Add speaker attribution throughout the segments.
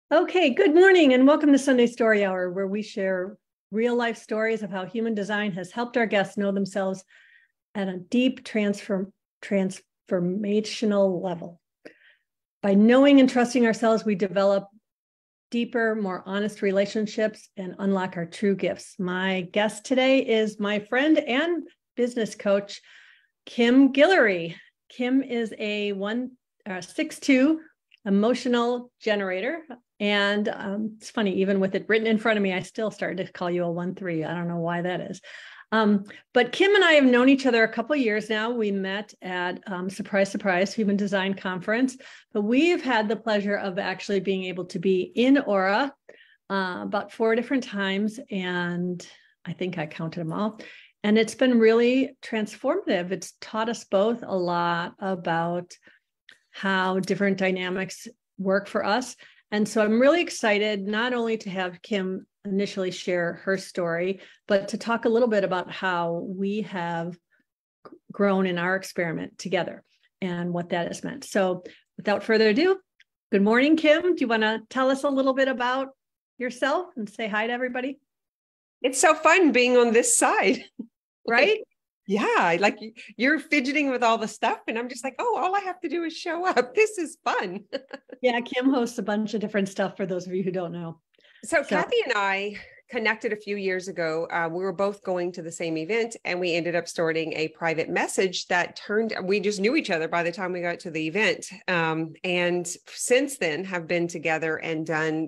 Speaker 1: Okay, good morning and welcome to Sunday Story Hour, where we share real life stories of how human design has helped our guests know themselves at a deep transformational level. By knowing and trusting ourselves, we develop deeper, more honest relationships and unlock our true gifts. My guest today is my friend and business coach, Kim Guillory. Kim is a 6'2" emotional generator. And it's funny, even with it written in front of me, I still started to call you a 1-3. I don't know why that is. But Kim and I have known each other a couple of years now. We met at surprise, surprise, Human Design Conference. But we've had the pleasure of actually being able to be in Aura about 4 different times. And I think I counted them all. And it's been really transformative. It's taught us both a lot about how different dynamics work for us. And so I'm really excited not only to have Kim initially share her story, but to talk a little bit about how we have grown in our experiment together and what that has meant. So without further ado, good morning, Kim. Do you want to tell us a little bit about yourself and say hi to everybody?
Speaker 2: It's so fun being on this side.
Speaker 1: Right?
Speaker 2: Yeah, like you're fidgeting with all the stuff and I'm just like, oh, all I have to do is show up. This is fun.
Speaker 1: Yeah, Kim hosts a bunch of different stuff for those of you who don't know.
Speaker 2: So Kathy and I connected a few years ago. We were both going to the same event and we ended up starting a private message that we just knew each other by the time we got to the event. And since then have been together and done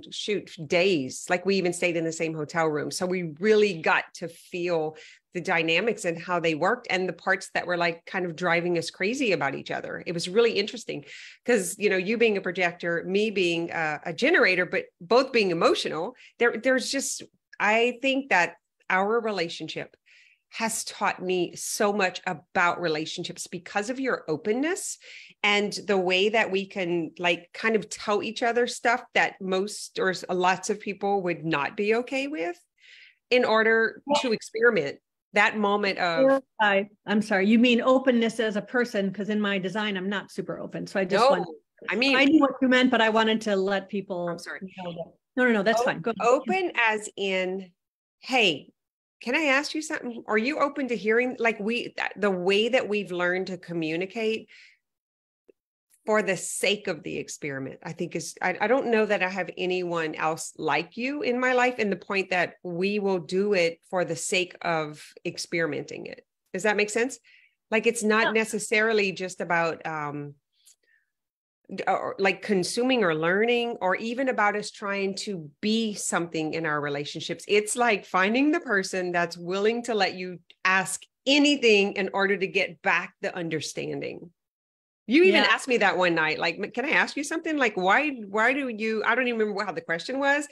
Speaker 2: days, like we even stayed in the same hotel room. So we really got to feel the dynamics and how they worked and the parts that were like kind of driving us crazy about each other. It was really interesting because, you being a projector, me being a generator, but both being emotional, there's just, I think that our relationship has taught me so much about relationships because of your openness and the way that we can like kind of tell each other stuff that most or lots of people would not be okay with in order to experiment. That moment of
Speaker 1: I'm sorry, you mean openness as a person, because in my design I'm not super open, so I just want
Speaker 2: I mean,
Speaker 1: I knew what you meant, but I wanted to let people
Speaker 2: I'm sorry.
Speaker 1: know that. No, that's fine. Go ahead.
Speaker 2: Open as in, hey, can I ask you something? Are you open to hearing, like the way that we've learned to communicate for the sake of the experiment, I think I don't know that I have anyone else like you in my life, in the point that we will do it for the sake of experimenting it. Does that make sense? Like, it's not necessarily just about or like consuming or learning, or even about us trying to be something in our relationships. It's like finding the person that's willing to let you ask anything in order to get back the understanding. You even asked me that one night, like, can I ask you something? Like, why do you, I don't even remember how the question was.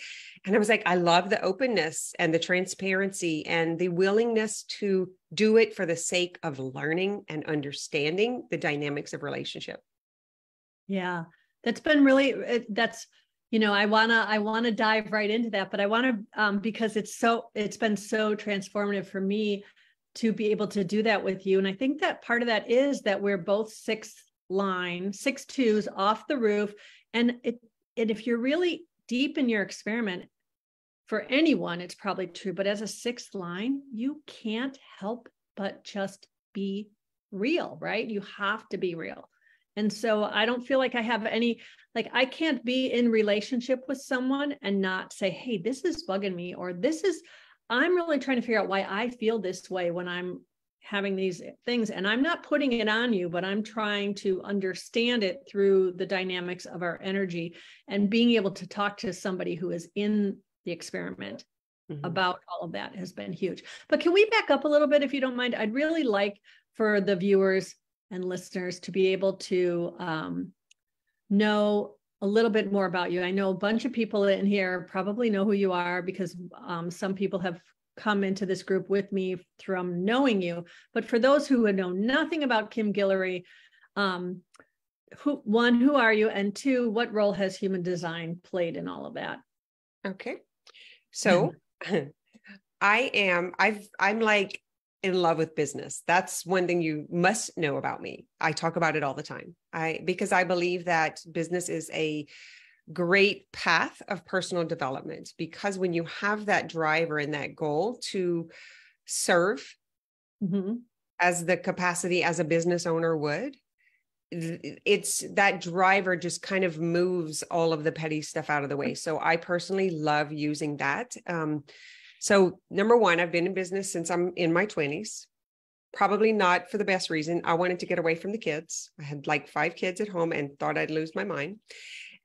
Speaker 2: And I was like, I love the openness and the transparency and the willingness to do it for the sake of learning and understanding the dynamics of relationship.
Speaker 1: Yeah, that's been really, I want to dive right into that, but I want to, because it's been so transformative for me to be able to do that with you. And I think that part of that is that we're both 6'2" off the roof. And if you're really deep in your experiment, for anyone, it's probably true, but as a 6th line, you can't help but just be real, right? You have to be real. And so I don't feel like I have any, like, I can't be in relationship with someone and not say, hey, this is bugging me, or I'm really trying to figure out why I feel this way when I'm having these things. And I'm not putting it on you, but I'm trying to understand it through the dynamics of our energy, and being able to talk to somebody who is in the experiment about all of that has been huge. But can we back up a little bit, if you don't mind? I'd really like for the viewers and listeners to be able to know a little bit more about you. I know a bunch of people in here probably know who you are, because some people have come into this group with me from knowing you. But for those who know nothing about Kim Guillory, who are you? And 2, what role has human design played in all of that?
Speaker 2: Okay. So I'm like in love with business. That's one thing you must know about me. I talk about it all the time. Because I believe that business is a great path of personal development, because when you have that driver and that goal to serve as the capacity as a business owner would, it's that driver just kind of moves all of the petty stuff out of the way. So I personally love using that. So number one, I've been in business since I'm in my 20s. Probably not for the best reason. I wanted to get away from the kids. I had like 5 kids at home and thought I'd lose my mind.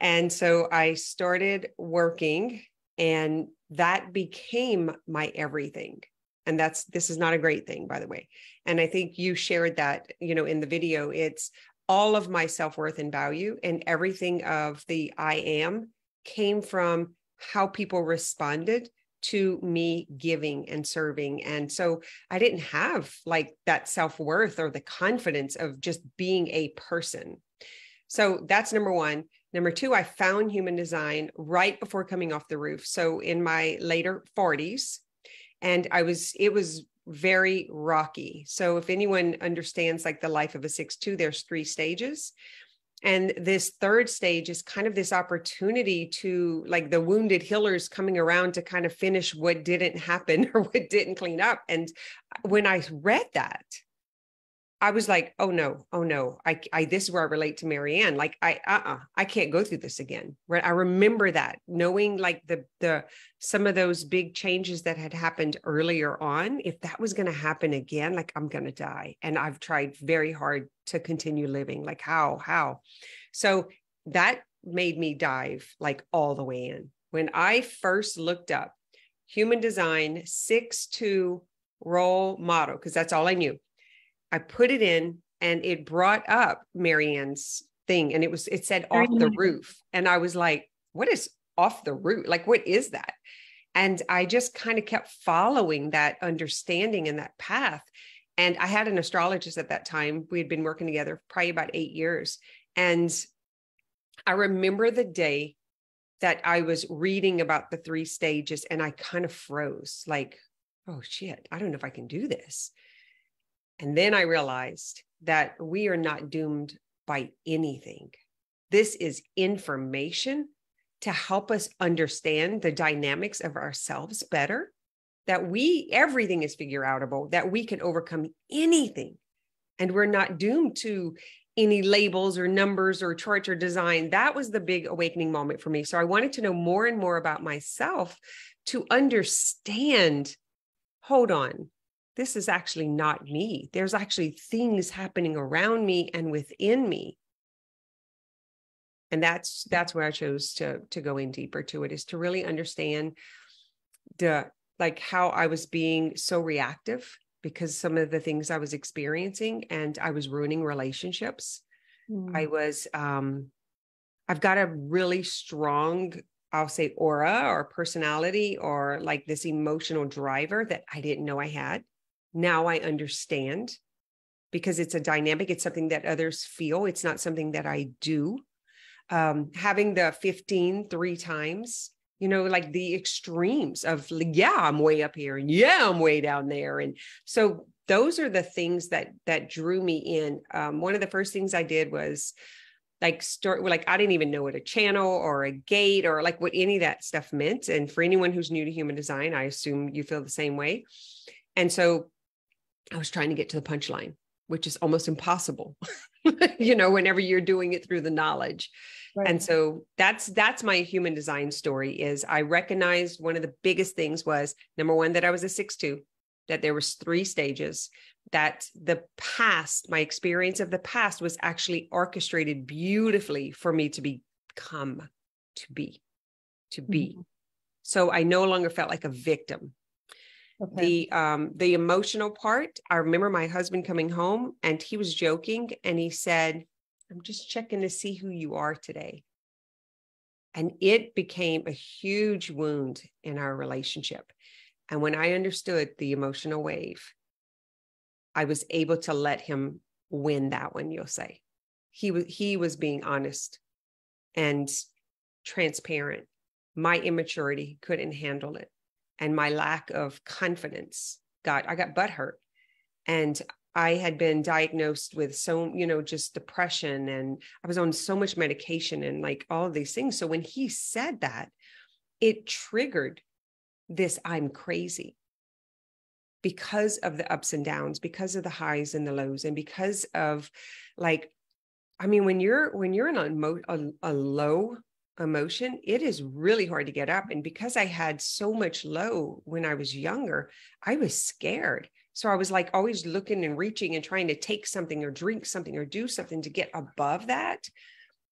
Speaker 2: And so I started working, and that became my everything. And this is not a great thing, by the way. And I think you shared that, in the video. It's all of my self-worth and value, and everything of the I am came from how people responded to me giving and serving. And so I didn't have like that self-worth or the confidence of just being a person. So that's number one. Number two, I found human design right before coming off the roof. So in my later 40s, and it was very rocky. So if anyone understands like the life of a 6-2, there's 3 stages. And this third stage is kind of this opportunity to, like, the wounded healers coming around to kind of finish what didn't happen or what didn't clean up. And when I read that, I was like, oh no, this is where I relate to Marianne. Like, I can't go through this again. Right. I remember that, knowing like the some of those big changes that had happened earlier on. If that was going to happen again, like, I'm going to die. And I've tried very hard to continue living. Like, how? So that made me dive like all the way in. When I first looked up human design 6-2 role model, because that's all I knew, I put it in and it brought up Marianne's thing, and it said off the roof. And I was like, what is off the roof? Like, what is that? And I just kind of kept following that understanding and that path. And I had an astrologist at that time. We had been working together probably about 8 years. And I remember the day that I was reading about the 3 stages, and I kind of froze, like, oh shit, I don't know if I can do this. And then I realized that we are not doomed by anything. This is information to help us understand the dynamics of ourselves better, that everything is figure outable, that we can overcome anything. And we're not doomed to any labels or numbers or charts or design. That was the big awakening moment for me. So I wanted to know more and more about myself to understand, hold on, this is actually not me. There's actually things happening around me and within me. And that's where I chose to go in deeper to it, is to really understand how I was being so reactive because some of the things I was experiencing, and I was ruining relationships. I've got a really strong, I'll say, aura or personality, or like this emotional driver that I didn't know I had. Now I understand, because it's a dynamic. It's something that others feel. It's not something that I do. Having the 15 3 times, like the extremes of, yeah, I'm way up here, and yeah, I'm way down there. And so those are the things that drew me in. One of the first things I did was I didn't even know what a channel or a gate or like what any of that stuff meant. And for anyone who's new to human design, I assume you feel the same way. And so I was trying to get to the punchline, which is almost impossible, whenever you're doing it through the knowledge. Right. And so that's my human design story. Is I recognized one of the biggest things was, number one, that I was a 6-2, that there was 3 stages, that the past, my experience of the past was actually orchestrated beautifully for me to become, to be. Mm-hmm. So I no longer felt like a victim. Okay. The emotional part, I remember my husband coming home and he was joking and he said, I'm just checking to see who you are today. And it became a huge wound in our relationship. And when I understood the emotional wave, I was able to let him win that one, you'll say. He was being honest and transparent. My immaturity couldn't handle it. And my lack of confidence I got butthurt. And I had been diagnosed with just depression, and I was on so much medication and like all of these things. So when he said that, it triggered this, I'm crazy, because of the ups and downs, because of the highs and the lows, and because of like, I mean, when you're in a low emotion, it is really hard to get up. And because I had so much low when I was younger, I was scared. So I was like always looking and reaching and trying to take something or drink something or do something to get above that.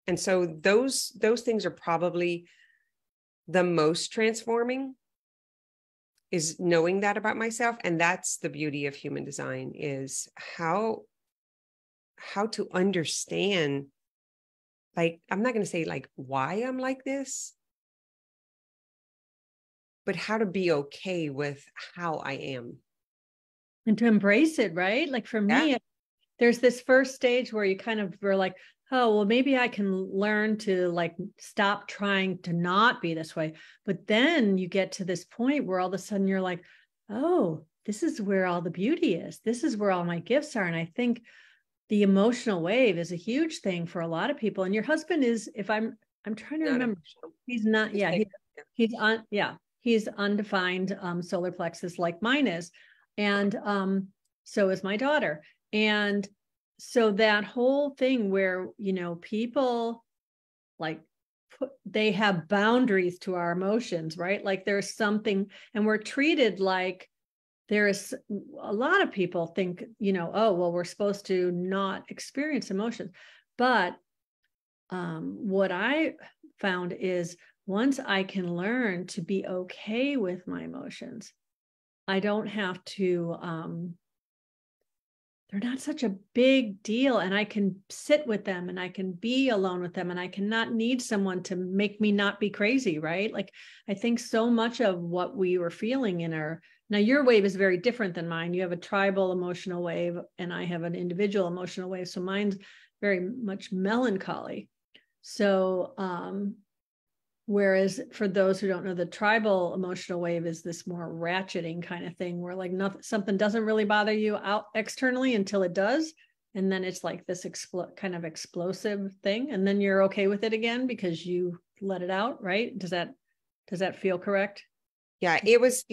Speaker 2: And so those things are probably the most transforming, is knowing that about myself. And that's the beauty of human design, is how to understand, like, I'm not going to say like why I'm like this, but how to be okay with how I am.
Speaker 1: And to embrace it, right? Like for me, there's this first stage where you kind of were like, oh, well, maybe I can learn to like stop trying to not be this way. But then you get to this point where all of a sudden you're like, oh, this is where all the beauty is. This is where all my gifts are. And I think the emotional wave is a huge thing for a lot of people. And your husband is, if I'm trying to remember, he's not, he's undefined solar plexus like mine is. And so is my daughter. And so that whole thing where, people like they have boundaries to our emotions, right? Like there's something, and we're treated like, there is a lot of people think, oh, well, we're supposed to not experience emotions. But what I found is once I can learn to be okay with my emotions, I don't have to, they're not such a big deal, and I can sit with them and I can be alone with them, and I cannot need someone to make me not be crazy, right? Like I think so much of what we were feeling now your wave is very different than mine. You have a tribal emotional wave and I have an individual emotional wave. So mine's very much melancholy. So, whereas for those who don't know, the tribal emotional wave is this more ratcheting kind of thing where like something doesn't really bother you out externally until it does. And then it's like this kind of explosive thing. And then you're okay with it again because you let it out, right? Does that feel correct?
Speaker 2: Yeah, it was,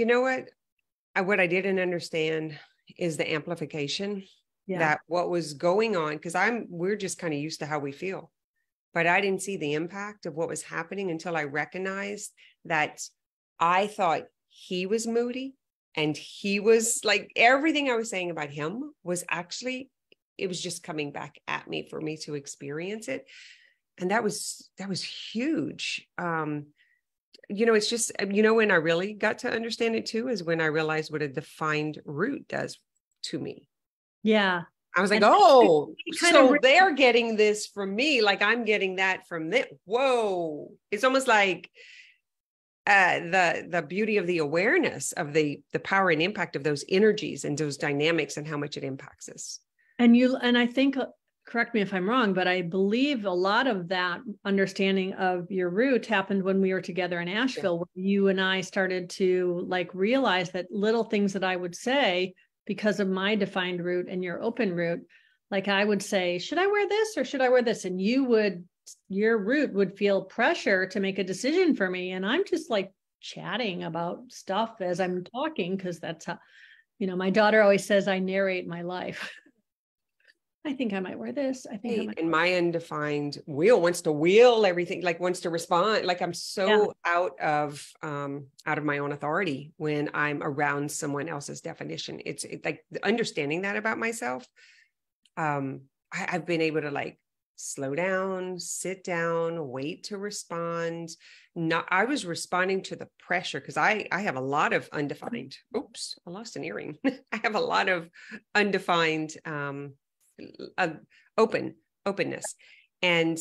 Speaker 2: what I didn't understand is the amplification, that what was going on, because we're just kind of used to how we feel. But I didn't see the impact of what was happening until I recognized that I thought he was moody, and he was like, everything I was saying about him was actually, it was just coming back at me for me to experience it. And that was huge. It's just, when I really got to understand it too, is when I realized what a defined root does to me.
Speaker 1: Yeah.
Speaker 2: I was like, oh, so they're getting this from me, like I'm getting that from them. Whoa. It's almost like the beauty of the awareness of the power and impact of those energies and those dynamics and how much it impacts us.
Speaker 1: And I think, correct me if I'm wrong, but I believe a lot of that understanding of your root happened when we were together in Asheville, where you and I started to like realize that little things that I would say, because of my defined root and your open root, like I would say, should I wear this or should I wear this? And your root would feel pressure to make a decision for me. And I'm just like chatting about stuff as I'm talking, because that's how, my daughter always says I narrate my life. I think I might wear this. I think
Speaker 2: and my undefined wheel wants to wheel everything, like wants to respond. Like I'm so out of my own authority when I'm around someone else's definition. It's like understanding that about myself. I've been able to like slow down, sit down, wait to respond. I was responding to the pressure because I have a lot of undefined. Oops, I lost an earring. I have a lot of undefined openness, and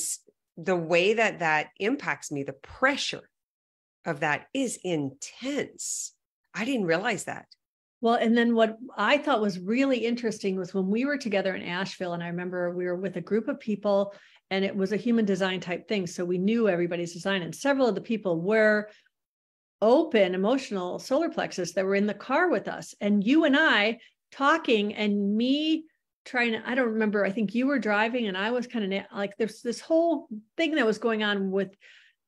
Speaker 2: the way that impacts me, the pressure of that is intense. I didn't realize that.
Speaker 1: Well, and then what I thought was really interesting was when we were together in Asheville, and I remember we were with a group of people and it was a human design type thing, so we knew everybody's design, and several of the people were open emotional solar plexus that were in the car with us, and you and I talking, and me trying to, I don't remember, I think you were driving and I was kind of like, there's this whole thing that was going on with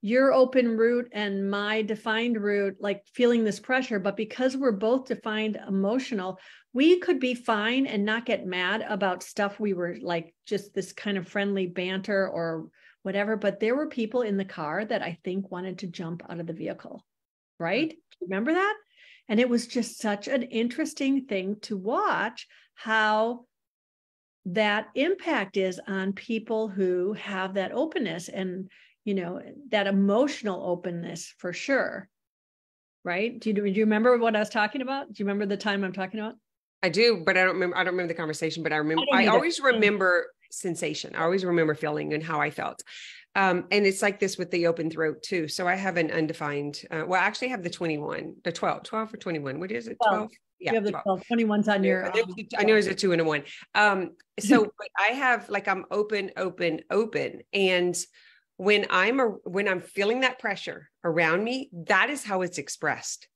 Speaker 1: your open root and my defined root, like feeling this pressure. But because we're both defined emotional, we could be fine and not get mad about stuff. We were like just this kind of friendly banter or whatever. But there were people in the car that I think wanted to jump out of the vehicle, right? Remember that? And it was just such an interesting thing to watch how that impact is on people who have that openness and, you know, that emotional openness for sure. Right? Do you remember what I was talking about? Do you remember the time I'm talking about?
Speaker 2: I do, but I don't remember the conversation, but I always remember sensation. I always remember feeling and how I felt. And it's like this with the open throat too. So I have an undefined, well, I actually have the 21, the 12 or 21. What is it? 12?
Speaker 1: Yeah. You have the 12, 21's on your.
Speaker 2: I know there's a 2 and a 1. So but I have like, I'm open. And when I'm feeling that pressure around me, that is how it's expressed.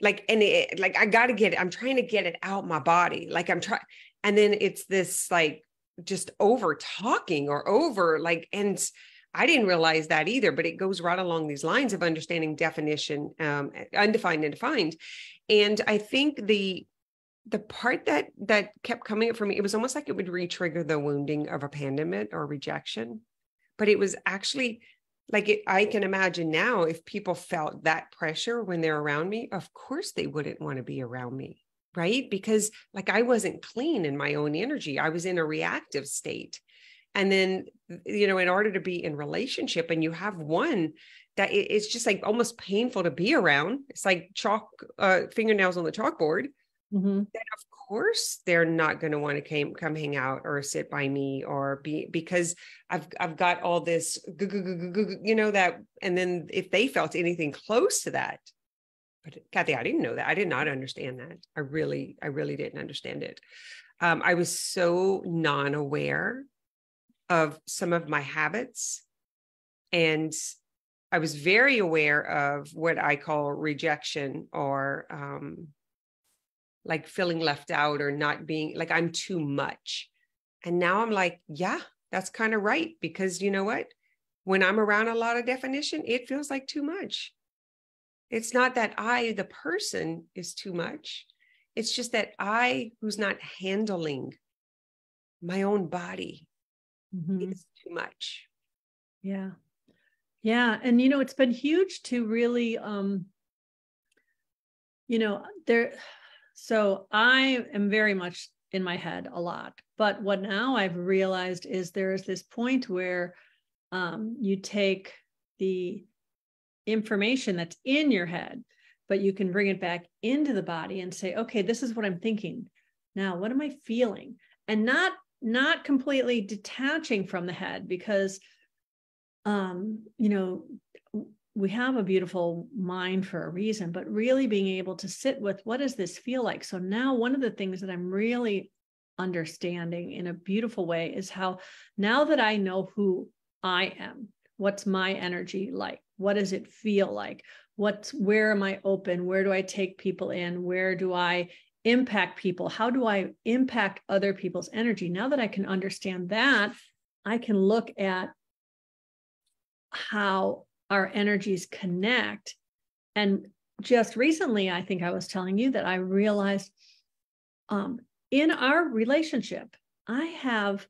Speaker 2: Like, and like, I got to get it. I'm trying to get it out my body. Like I'm trying. And then it's this like just over talking or over like, and I didn't realize that either, but it goes right along these lines of understanding definition, undefined and defined. And I think the part that kept coming up for me, it was almost like it would re-trigger the wounding of abandonment or rejection, but it was actually like I can imagine now if people felt that pressure when they're around me, of course they wouldn't want to be around me, right? Because like I wasn't clean in my own energy. I was in a reactive state. And then, you know, in order to be in relationship and you have one that it's just like almost painful to be around. It's like fingernails on the chalkboard.
Speaker 1: Mm-hmm.
Speaker 2: Then of course they're not going to want to come hang out or sit by me or because I've got all this, you know, that, and then if they felt anything close to that, but Kathy, I didn't know that. I did not understand that. I really didn't understand it. I was so non-aware of some of my habits, and I was very aware of what I call rejection or like feeling left out or not being like I'm too much. And now I'm like, yeah, that's kind of right. Because you know what? When I'm around a lot of definition, it feels like too much. It's not that the person is too much. It's just that who's not handling my own body is too much.
Speaker 1: Yeah. Yeah. And, you know, it's been huge to really, you know, so I am very much in my head a lot, but what now I've realized is there is this point where you take the information that's in your head, but you can bring it back into the body and say, okay, this is what I'm thinking. Now, what am I feeling? And not completely detaching from the head, because, you know, we have a beautiful mind for a reason, but really being able to sit with what does this feel like? So now one of the things that I'm really understanding in a beautiful way is how now that I know who I am, what's my energy like? What does it feel like? Where am I open? Where do I take people in? Where do I impact people? How do I impact other people's energy? Now that I can understand that, I can look at how our energies connect. And just recently, I think I was telling you that I realized in our relationship, I have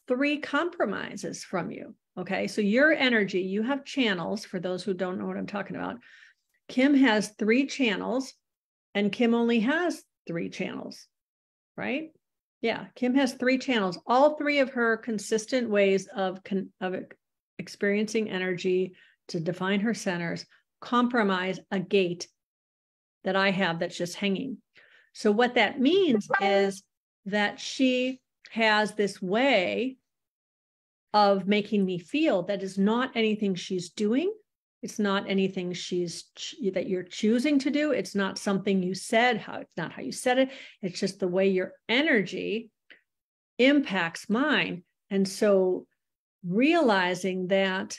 Speaker 1: 3 compromises from you. Okay. So your energy, you have channels. For those who don't know what I'm talking about, Kim has 3 channels and Kim only has 3 channels, right? Yeah. Kim has 3 channels, all 3 of her consistent ways of experiencing energy to define her centers compromise a gate that I have that's just hanging. So what that means is that she has this way of making me feel that is not anything she's doing. It's not anything that you're choosing to do. It's not something you said, it's not how you said it. It's just the way your energy impacts mine. And so realizing that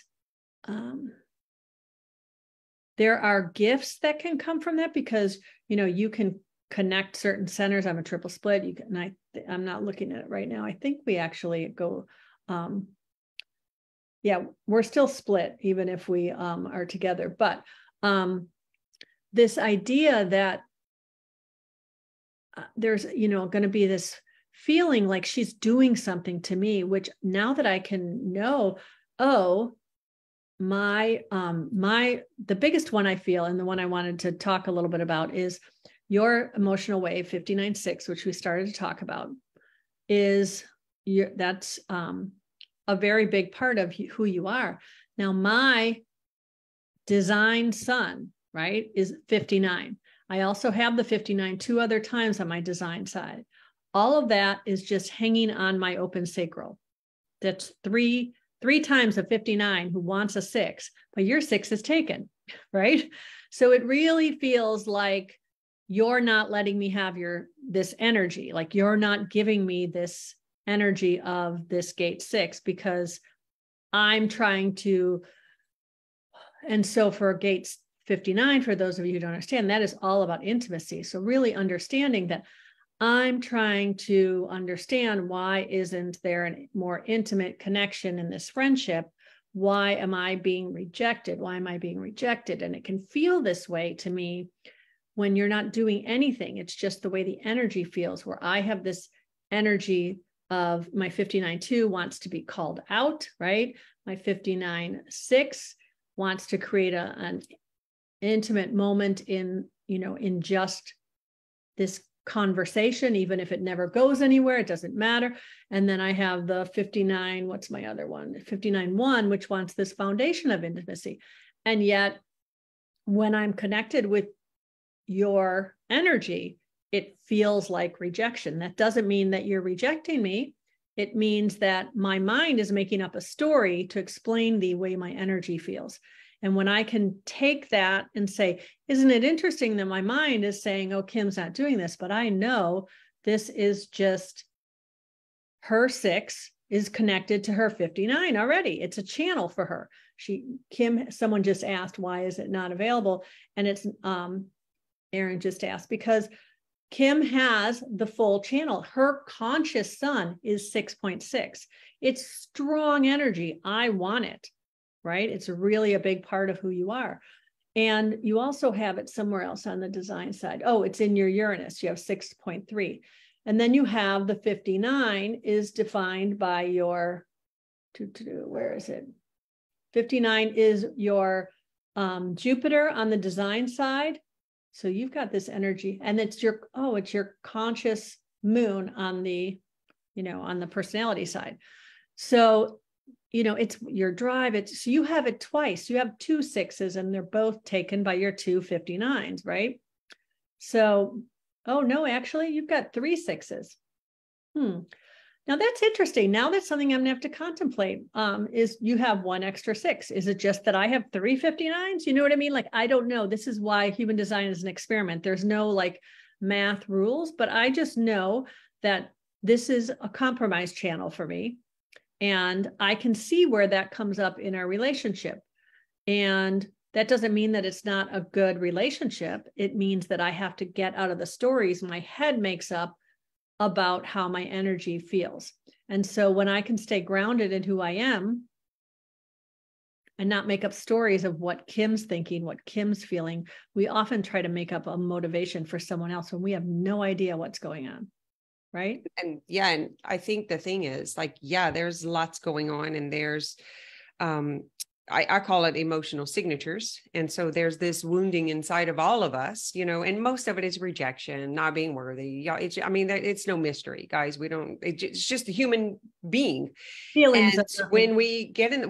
Speaker 1: there are gifts that can come from that, because, you know, you can connect certain centers. I'm a triple split. And I I'm not looking at it right now. I think we actually go, yeah, we're still split, even if we are together. But this idea that there's, going to be this feeling like she's doing something to me, which now that I can know, oh, the biggest one I feel, and the one I wanted to talk a little bit about, is your emotional wave 59.6, which we started to talk about, that's a very big part of who you are. Now, my design sun, right, is 59. I also have the 59 2 other times on my design side. All of that is just hanging on my open sacral. That's three times a 59 who wants a 6, but your 6 is taken, right? So it really feels like you're not letting me have this energy, like you're not giving me this energy of this gate 6, because I'm trying to. And so for gates 59, for those of you who don't understand, that is all about intimacy. So really understanding that I'm trying to understand, why isn't there a more intimate connection in this friendship? Why am I being rejected? Why am I being rejected? And it can feel this way to me when you're not doing anything. It's just the way the energy feels, where I have this energy of my 59.2 wants to be called out, right? My 59.6 wants to create an intimate moment in just this conversation, even if it never goes anywhere, it doesn't matter. And then I have the 59, what's my other one? 59.1, which wants this foundation of intimacy. And yet, when I'm connected with your energy, it feels like rejection. That doesn't mean that you're rejecting me. It means that my mind is making up a story to explain the way my energy feels. And when I can take that and say, isn't it interesting that my mind is saying, oh, Kim's not doing this, but I know this is just her 6 is connected to her 59 already. It's a channel for her. Someone just asked, why is it not available? And it's, Aaron just asked, because Kim has the full channel. Her conscious sun is 6.6. It's strong energy. I want it. Right? It's really a big part of who you are. And you also have it somewhere else on the design side. Oh, it's in your Uranus. You have 6.3. And then you have the 59 is defined by your, where is it? 59 is your Jupiter on the design side. So you've got this energy, and it's your conscious moon on the, on the personality side. So it's your drive. So you have it twice. You have 2 6s, and they're both taken by your 2 59s, right? So, oh no, actually, you've got 3 6s. Now that's interesting. Now that's something I'm gonna have to contemplate. Is you have 1 extra 6? Is it just that I have 3 59s? You know what I mean? Like, I don't know. This is why human design is an experiment. There's no like math rules, but I just know that this is a compromise channel for me. And I can see where that comes up in our relationship. And that doesn't mean that it's not a good relationship. It means that I have to get out of the stories my head makes up about how my energy feels. And so when I can stay grounded in who I am and not make up stories of what Kim's thinking, what Kim's feeling, we often try to make up a motivation for someone else when we have no idea what's going on. Right.
Speaker 2: And yeah, and I think the thing is, like, yeah, there's lots going on, and there's, I call it emotional signatures. And so there's this wounding inside of all of us, and most of it is rejection, not being worthy. Yeah. It's no mystery, guys. It's just a human being.
Speaker 1: Feelings.
Speaker 2: And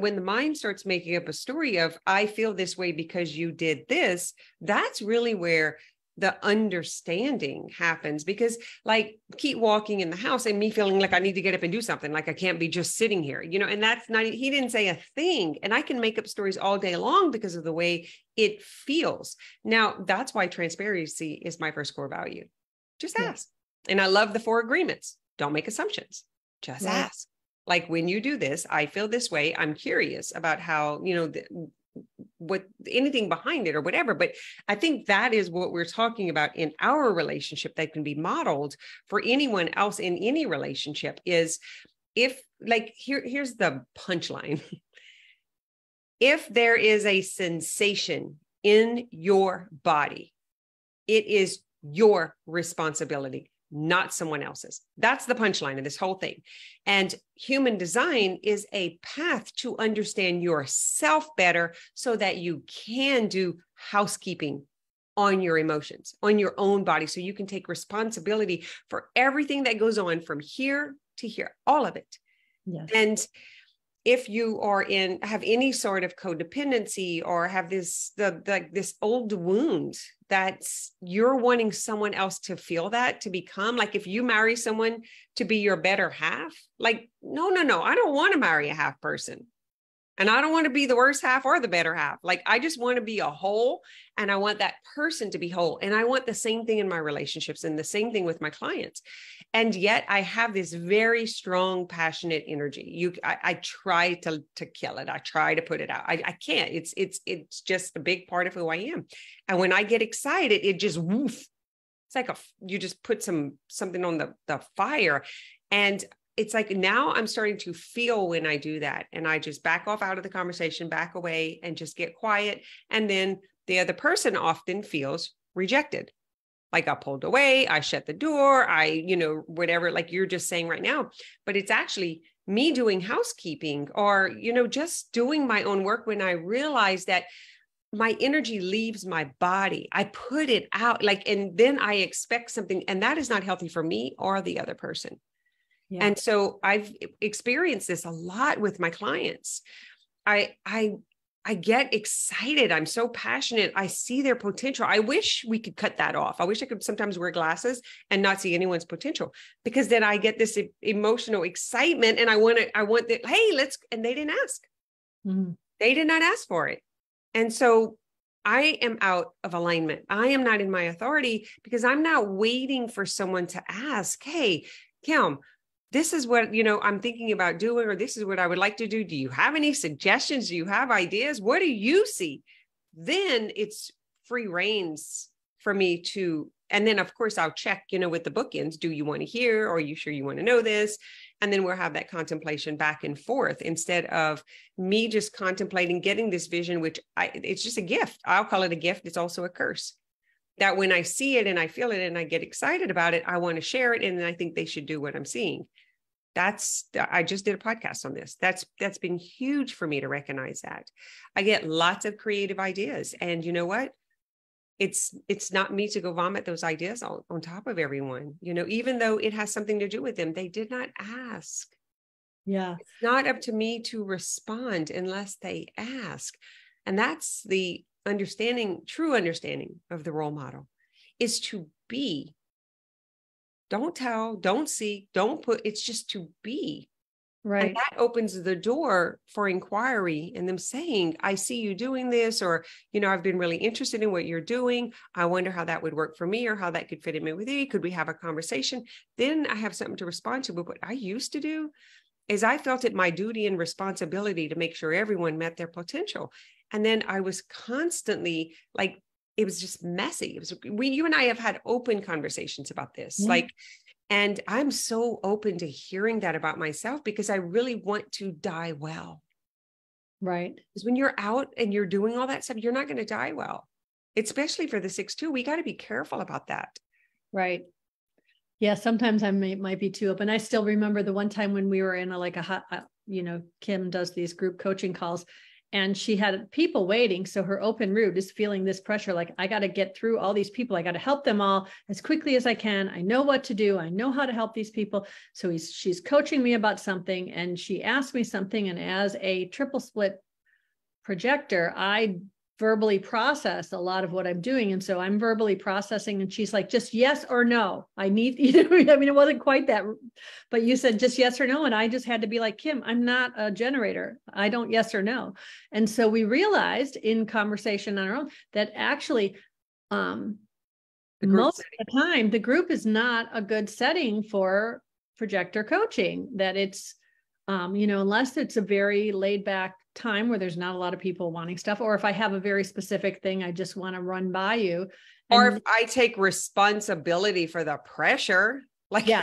Speaker 2: when the mind starts making up a story of, I feel this way because you did this, that's really where the understanding happens. Because like, keep walking in the house and me feeling like I need to get up and do something, like I can't be just sitting here, and that's not, he didn't say a thing. And I can make up stories all day long because of the way it feels. Now, that's why transparency is my first core value. Just ask. And I love the 4 agreements. Don't make assumptions. Just ask. Like, when you do this, I feel this way. I'm curious about how, what anything behind it or whatever. But I think that is what we're talking about in our relationship that can be modeled for anyone else in any relationship is if like, here's the punchline. If there is a sensation in your body, it is your responsibility, not someone else's. That's the punchline of this whole thing. And human design is a path to understand yourself better so that you can do housekeeping on your emotions, on your own body, so you can take responsibility for everything that goes on from here to here, all of it.
Speaker 1: Yes.
Speaker 2: And if you are have any sort of codependency or have this old wound that you're wanting someone else to feel that, to become, like if you marry someone to be your better half, like, no, I don't want to marry a half person. And I don't want to be the worst half or the better half. Like, I just want to be a whole, and I want that person to be whole. And I want the same thing in my relationships and the same thing with my clients. And yet I have this very strong, passionate energy. I try to kill it. I try to put it out. I can't. It's just a big part of who I am. And when I get excited, it just woof. It's like you just put something on the fire. And it's like, now I'm starting to feel when I do that. And I just back off out of the conversation, back away and just get quiet. And then the other person often feels rejected. Like I pulled away, I shut the door, whatever, like you're just saying right now, but it's actually me doing housekeeping or, just doing my own work when I realize that my energy leaves my body. I put it out and then I expect something, and that is not healthy for me or the other person. Yeah. And so I've experienced this a lot with my clients. I get excited. I'm so passionate. I see their potential. I wish we could cut that off. I wish I could sometimes wear glasses and not see anyone's potential, because then I get this emotional excitement and I want that, hey, and they didn't ask. Mm-hmm. They did not ask for it. And so I am out of alignment. I am not in my authority because I'm not waiting for someone to ask, hey, Kim, this is what, I'm thinking about doing, or this is what I would like to do. Do you have any suggestions? Do you have ideas? What do you see? Then it's free reins for me to, and then of course I'll check, with the bookends. Do you want to hear? Or are you sure you want to know this? And then we'll have that contemplation back and forth instead of me just contemplating getting this vision, which it's just a gift. I'll call it a gift. It's also a curse. That when I see it and I feel it and I get excited about it, I want to share it. And then I think they should do what I'm seeing. I just did a podcast on this. That's been huge for me to recognize that. I get lots of creative ideas. And you know what? It's not me to go vomit those ideas on top of everyone, even though it has something to do with them. They did not ask.
Speaker 1: Yeah.
Speaker 2: It's not up to me to respond unless they ask. And that's the true understanding of the role model, is to be. Don't tell, don't seek, don't put, it's just to be. Right. And that opens the door for inquiry and them saying, I see you doing this, or, I've been really interested in what you're doing. I wonder how that would work for me, or how that could fit in with you. Could we have a conversation? Then I have something to respond to. But what I used to do is I felt it my duty and responsibility to make sure everyone met their potential. And then I was constantly it was just messy. You and I have had open conversations about this, and I'm so open to hearing that about myself because I really want to die well.
Speaker 1: Right.
Speaker 2: Because when you're out and you're doing all that stuff, you're not going to die well, especially for the 6-2. We got to be careful about that.
Speaker 1: Right. Yeah. Sometimes I might be too open. I still remember the one time when we were in a hot, Kim does these group coaching calls, and she had people waiting. So her open route is feeling this pressure. Like, I got to get through all these people. I got to help them all as quickly as I can. I know what to do. I know how to help these people. So she's coaching me about something, and she asked me something. And as a triple split projector, I verbally process a lot of what I'm doing. And so I'm verbally processing, and she's like, just yes or no. I need, it wasn't quite that, but you said just yes or no. And I just had to be like, Kim, I'm not a generator. I don't yes or no. And so we realized in conversation on our own that actually, most of the time, the group is not a good setting for projector coaching, that it's, unless it's a very laid back time where there's not a lot of people wanting stuff, or if I have a very specific thing I just want to run by you.
Speaker 2: Or if I take responsibility for the pressure, like,
Speaker 1: yeah,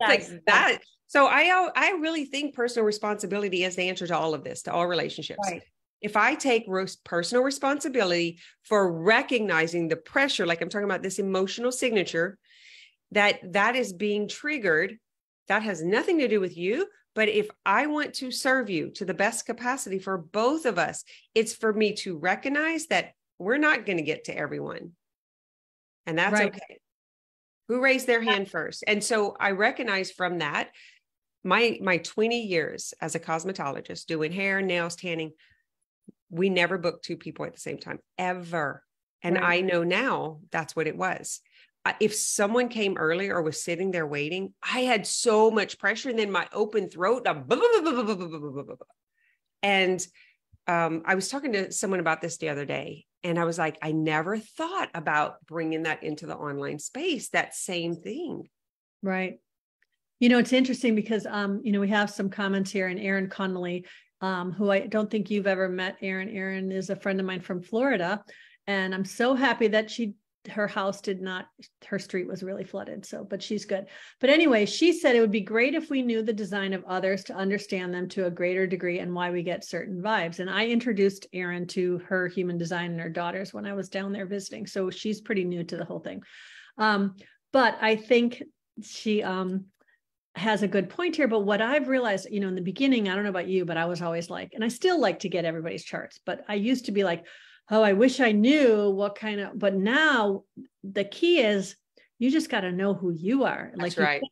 Speaker 2: like that. So I really think personal responsibility is the answer to all of this, to all relationships.
Speaker 1: Right.
Speaker 2: If I take personal responsibility for recognizing the pressure, like I'm talking about this emotional signature, that is being triggered, that has nothing to do with you. But if I want to serve you to the best capacity for both of us, it's for me to recognize that we're not going to get to everyone. And that's right. Okay. Who raised their hand first? And so I recognize from that, my 20 years as a cosmetologist doing hair, nails, tanning, we never booked two people at the same time, ever. And right. I know now that's what it was. If someone came early or was sitting there waiting, I had so much pressure, and then my open throat. And I was talking to someone about this the other day, and I was like, I never thought about bringing that into the online space, that same thing.
Speaker 1: Right. You know, it's interesting because, we have some comments here, and Erin Connolly, who I don't think you've ever met. Erin is a friend of mine from Florida, and I'm so happy that her street was really flooded. So, but she's good. But anyway, she said it would be great if we knew the design of others to understand them to a greater degree and why we get certain vibes. And I introduced Erin to her human design and her daughters when I was down there visiting. So she's pretty new to the whole thing. But I think she has a good point here. But what I've realized, in the beginning, I don't know about you, but I was always like, and I still like to get everybody's charts, but I used to be like, oh, I wish I knew what kind of, but now the key is you just got to know who you are.
Speaker 2: That's right.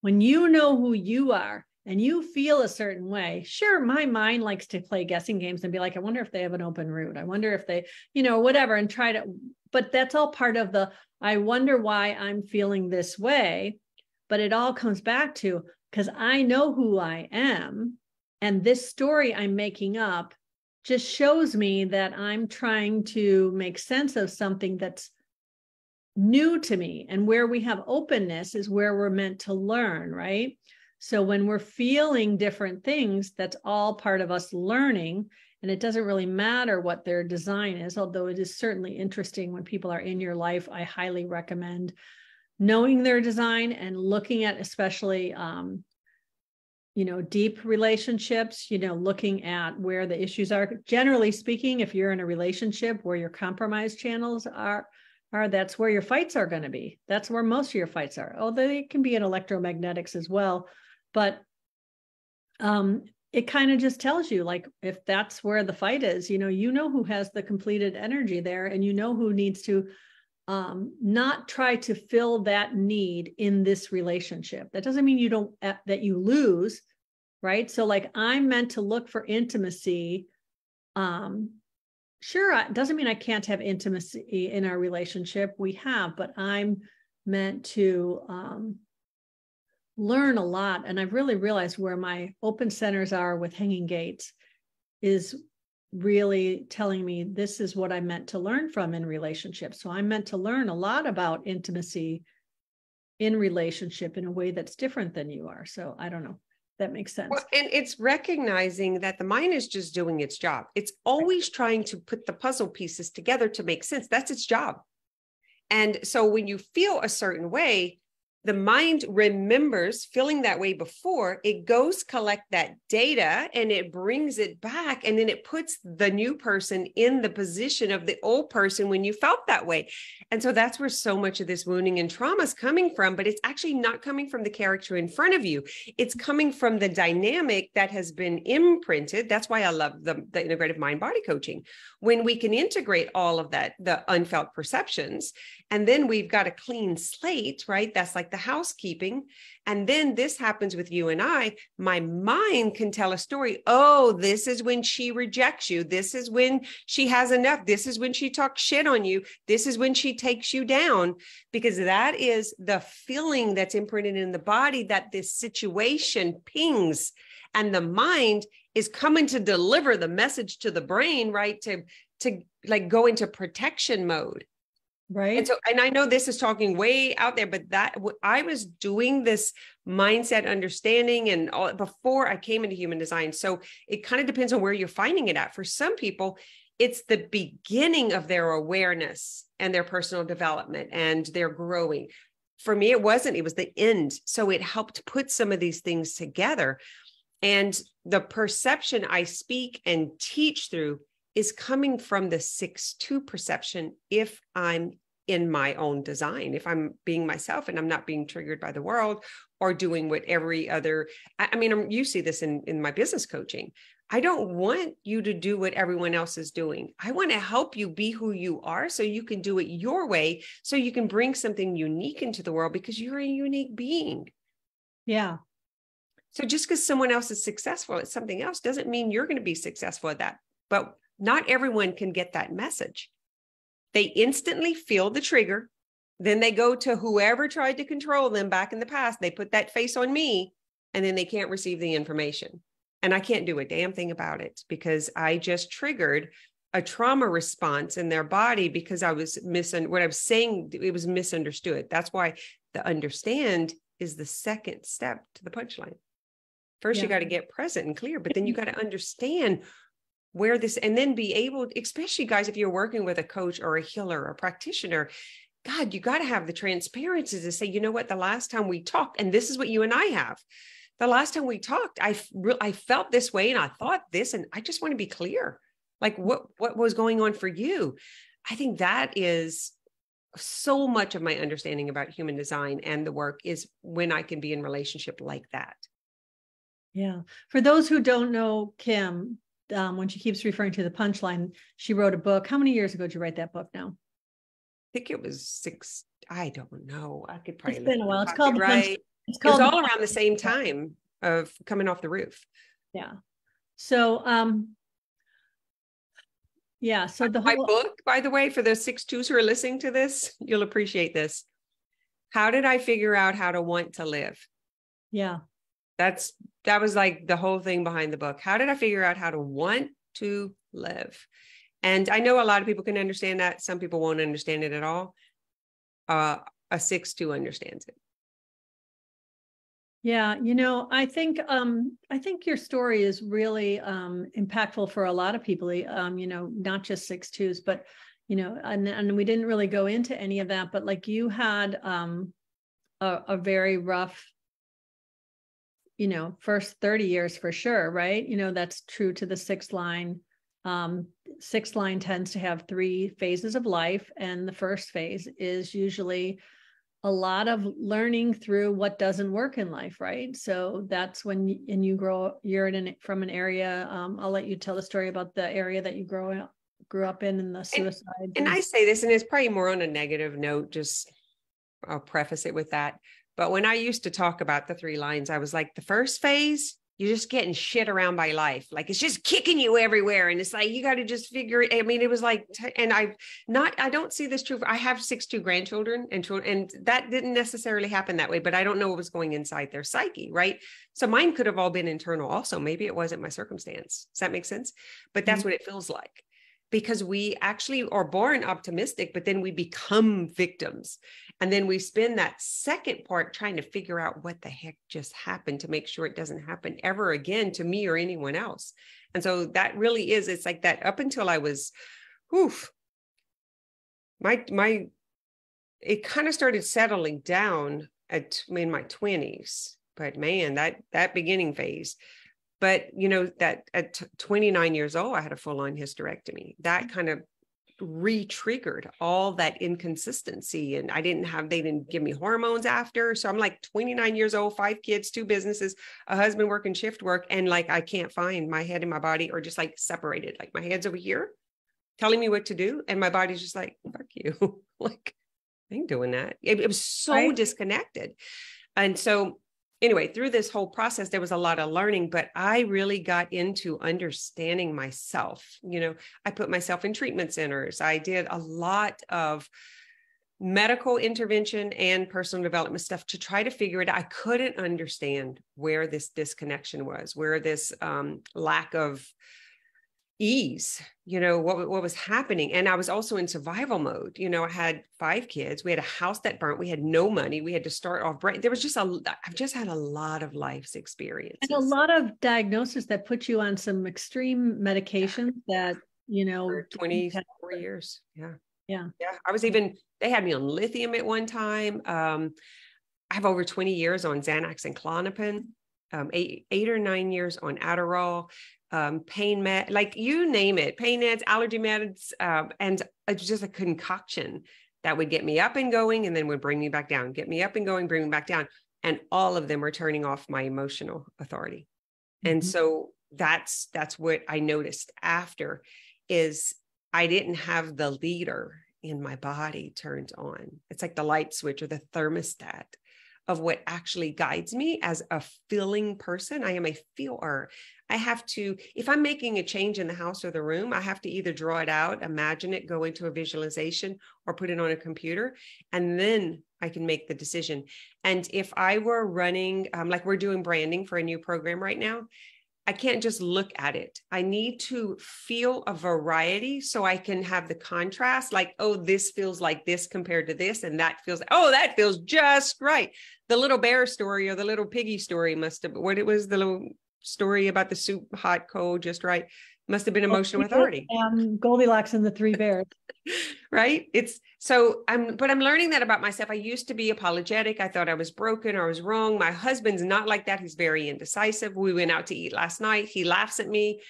Speaker 1: When you know who you are and you feel a certain way, sure, my mind likes to play guessing games and be like, I wonder if they have an open route. I wonder if they, whatever, and try to, but that's all part of I wonder why I'm feeling this way. But it all comes back to, because I know who I am, and this story I'm making up just shows me that I'm trying to make sense of something that's new to me. And where we have openness is where we're meant to learn, right? So when we're feeling different things, that's all part of us learning. And it doesn't really matter what their design is, although it is certainly interesting when people are in your life. I highly recommend knowing their design and looking at, especially, deep relationships, looking at where the issues are. Generally speaking, if you're in a relationship where your compromise channels are that's where your fights are going to be. That's where most of your fights are. Although they can be in electromagnetics as well. But it kind of just tells you, like, if that's where the fight is, who has the completed energy there, and who needs to not try to fill that need in this relationship. That doesn't mean that you lose, right? So like, I'm meant to look for intimacy. Sure, it doesn't mean I can't have intimacy in our relationship. We have, but I'm meant to learn a lot. And I've really realized where my open centers are with hanging gates is really telling me this is what I'm meant to learn from in relationships. So I'm meant to learn a lot about intimacy in relationship in a way that's different than you are. So I don't know. That makes sense.
Speaker 2: Well, and it's recognizing that the mind is just doing its job. It's always trying to put the puzzle pieces together to make sense. That's its job. And so when you feel a certain way, the mind remembers feeling that way before. It goes collect that data and it brings it back, and then it puts the new person in the position of the old person when you felt that way. And so that's where so much of this wounding and trauma is coming from, but it's actually not coming from the character in front of you. It's coming from the dynamic that has been imprinted. That's why I love the integrative mind body coaching, when we can integrate all of that, the unfelt perceptions, and then we've got a clean slate, right? That's like the housekeeping. And then this happens with you and I. My mind can tell a story. Oh, this is when she rejects you. This is when she has enough. This is when she talks shit on you. This is when she takes you down, because that is the feeling that's imprinted in the body that this situation pings. And the mind is coming to deliver the message to the brain, right? To like go into protection mode.
Speaker 1: Right.
Speaker 2: And so, and I know this is talking way out there, but I was doing this mindset understanding and all before I came into human design. So it kind of depends on where you're finding it at. For some people, it's the beginning of their awareness and their personal development and their growing. For me, it wasn't, it was the end. So it helped put some of these things together. And the perception I speak and teach through is coming from the 6-2 perception if I'm in my own design, if I'm being myself and I'm not being triggered by the world or doing what every other, I mean, you see this in my business coaching. I don't want you to do what everyone else is doing. I want to help you be who you are so you can do it your way, so you can bring something unique into the world because you're a unique being.
Speaker 1: Yeah.
Speaker 2: So just because someone else is successful at something else doesn't mean you're going to be successful at that. But not everyone can get that message. They instantly feel the trigger. Then they go to whoever tried to control them back in the past. They put that face on me, and then they can't receive the information. And I can't do a damn thing about it because I just triggered a trauma response in their body because I was what I was saying, it was misunderstood. That's why the understand is the second step to the punchline. First, you got to get present and clear, but then you got to understand where this, and then be able, especially guys, if you're working with a coach or a healer or a practitioner, God, you got to have the transparency to say, you know what, the last time we talked, and this is what you and I have. The last time we talked, I felt this way and I thought this, and I just want to be clear. Like what was going on for you? I think that is so much of my understanding about human design and the work is when I can be in relationship like that.
Speaker 1: Yeah. For those who don't know Kim, when she keeps referring to the punchline, she wrote a book. How many years ago did you write that book now?
Speaker 2: I think it was 6. I don't know. I could probably.
Speaker 1: It's been a while. It's
Speaker 2: called
Speaker 1: right.
Speaker 2: It was all around the same time of coming off the roof.
Speaker 1: Yeah. So, yeah. So
Speaker 2: my book, by the way, for the 6-2s who are listening to this, you'll appreciate this. How did I figure out how to want to live?
Speaker 1: Yeah.
Speaker 2: That was like the whole thing behind the book. How did I figure out how to want to live? And I know a lot of people can understand that. Some people won't understand it at all. A 6-2 understands it.
Speaker 1: Yeah, I think your story is really impactful for a lot of people. Not just 6-2s, but and we didn't really go into any of that. But like you had a very rough, first 30 years for sure, right? That's true to the 6th line. 6th line tends to have 3 phases of life, and the first phase is usually a lot of learning through what doesn't work in life, right? So that's when you're from an area. I'll let you tell the story about the area that you grew up in and the suicides.
Speaker 2: And I say this, and it's probably more on a negative note, just I'll preface it with that. But when I used to talk about the 3 lines, I was like, the first phase, you're just getting shit around by life. Like it's just kicking you everywhere. And it's like, you got to just figure it. I mean, it was like, and I don't see this true. I have 6-2 grandchildren and that didn't necessarily happen that way, but I don't know what was going inside their psyche. Right. So mine could have all been internal also. Maybe it wasn't my circumstance. Does that make sense? But that's what it feels like. Because we actually are born optimistic, but then we become victims. And then we spend that second part trying to figure out what the heck just happened to make sure it doesn't happen ever again to me or anyone else. And so that really is, it's like that up until I was, it kind of started settling down in my 20s, but man, that beginning phase. But, that at 29 years old, I had a full-on hysterectomy. That kind of re-triggered all that inconsistency. And they didn't give me hormones after. So I'm like 29 years old, 5 kids, 2 businesses, a husband working shift work. And like, I can't find my head and my body are just like separated. Like my head's over here telling me what to do. And my body's just like, fuck you. Like, I ain't doing that. It was so disconnected. And so anyway, through this whole process, there was a lot of learning, but I really got into understanding myself. I put myself in treatment centers. I did a lot of medical intervention and personal development stuff to try to figure it out. I couldn't understand where this disconnection was, where this lack of ease, what was happening. And I was also in survival mode. I had 5 kids. We had a house that burnt. We had no money. We had to start off bright. I've just had a lot of life's experiences.
Speaker 1: And a lot of diagnoses that put you on some extreme medications that,
Speaker 2: for 24 years. Yeah.
Speaker 1: Yeah.
Speaker 2: They had me on lithium at one time. I have over 20 years on Xanax and Klonopin, 8 or 9 years on Adderall, pain med, like you name it, pain meds, allergy meds, and it's just a concoction that would get me up and going and then would bring me back down, get me up and going, bring me back down. And all of them were turning off my emotional authority. Mm-hmm. And so that's what I noticed after is I didn't have the leader in my body turned on. It's like the light switch or the thermostat of what actually guides me as a feeling person. I am a feeler. I have to, if I'm making a change in the house or the room, I have to either draw it out, imagine it, go into a visualization, or put it on a computer, and then I can make the decision. And if I were running, like we're doing branding for a new program right now, I can't just look at it. I need to feel a variety so I can have the contrast, like, oh, this feels like this compared to this. And that feels, oh, that feels just right. The little bear story or the little piggy story must have, what it was, the little story about the soup, hot, cold, just right. Must have been emotional authority.
Speaker 1: Goldilocks and the 3 bears.
Speaker 2: Right. But I'm learning that about myself. I used to be apologetic. I thought I was broken or I was wrong. My husband's not like that. He's very indecisive. We went out to eat last night. He laughs at me.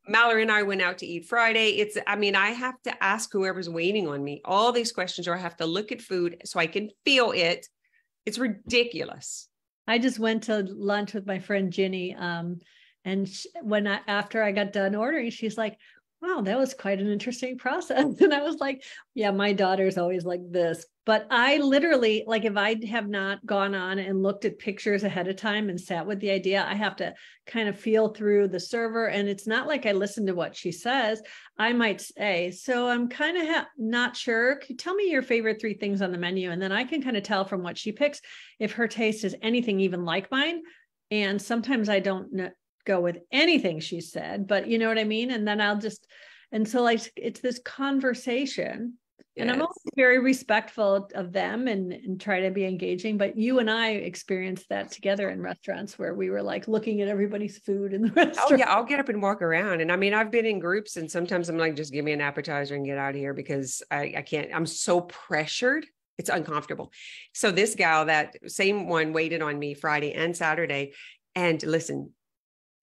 Speaker 2: Mallory and I went out to eat Friday. I have to ask whoever's waiting on me all these questions, or I have to look at food so I can feel it. It's ridiculous.
Speaker 1: I just went to lunch with my friend Ginny. And after I got done ordering, she's like, wow, that was quite an interesting process. And I was like, yeah, my daughter's always like this. But I literally, like, if I have not gone on and looked at pictures ahead of time and sat with the idea, I have to kind of feel through the server. And it's not like I listen to what she says. I might say, so I'm kind of not sure. Can you tell me your favorite 3 things on the menu? And then I can kind of tell from what she picks if her taste is anything even like mine. And sometimes I don't go with anything she said, but you know what I mean? And then it's this conversation. Yes. And I'm always very respectful of them and try to be engaging, but you and I experienced that together in restaurants where we were like looking at everybody's food in the restaurant.
Speaker 2: Oh yeah, I'll get up and walk around. And I mean, I've been in groups and sometimes I'm like, just give me an appetizer and get out of here because I can't, I'm so pressured. It's uncomfortable. So this gal, that same one, waited on me Friday and Saturday. And listen,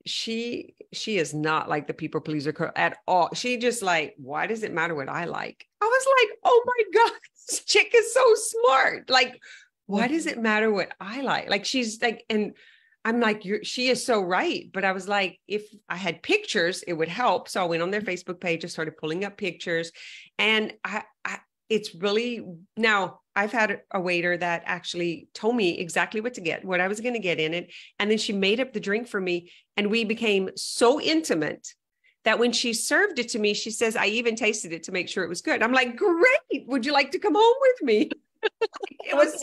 Speaker 2: she is not like the people pleaser at all. She just like, why does it matter what I like? I was like, oh my God, this chick is so smart. Like, why does it matter what I like? Like, she's like, and I'm like, she is so right. But I was like, if I had pictures, it would help. So I went on their Facebook page and started pulling up pictures. And it's really, now I've had a waiter that actually told me exactly what I was going to get in it. And then she made up the drink for me. And we became so intimate that when she served it to me, she says, I even tasted it to make sure it was good. I'm like, great. Would you like to come home with me? It was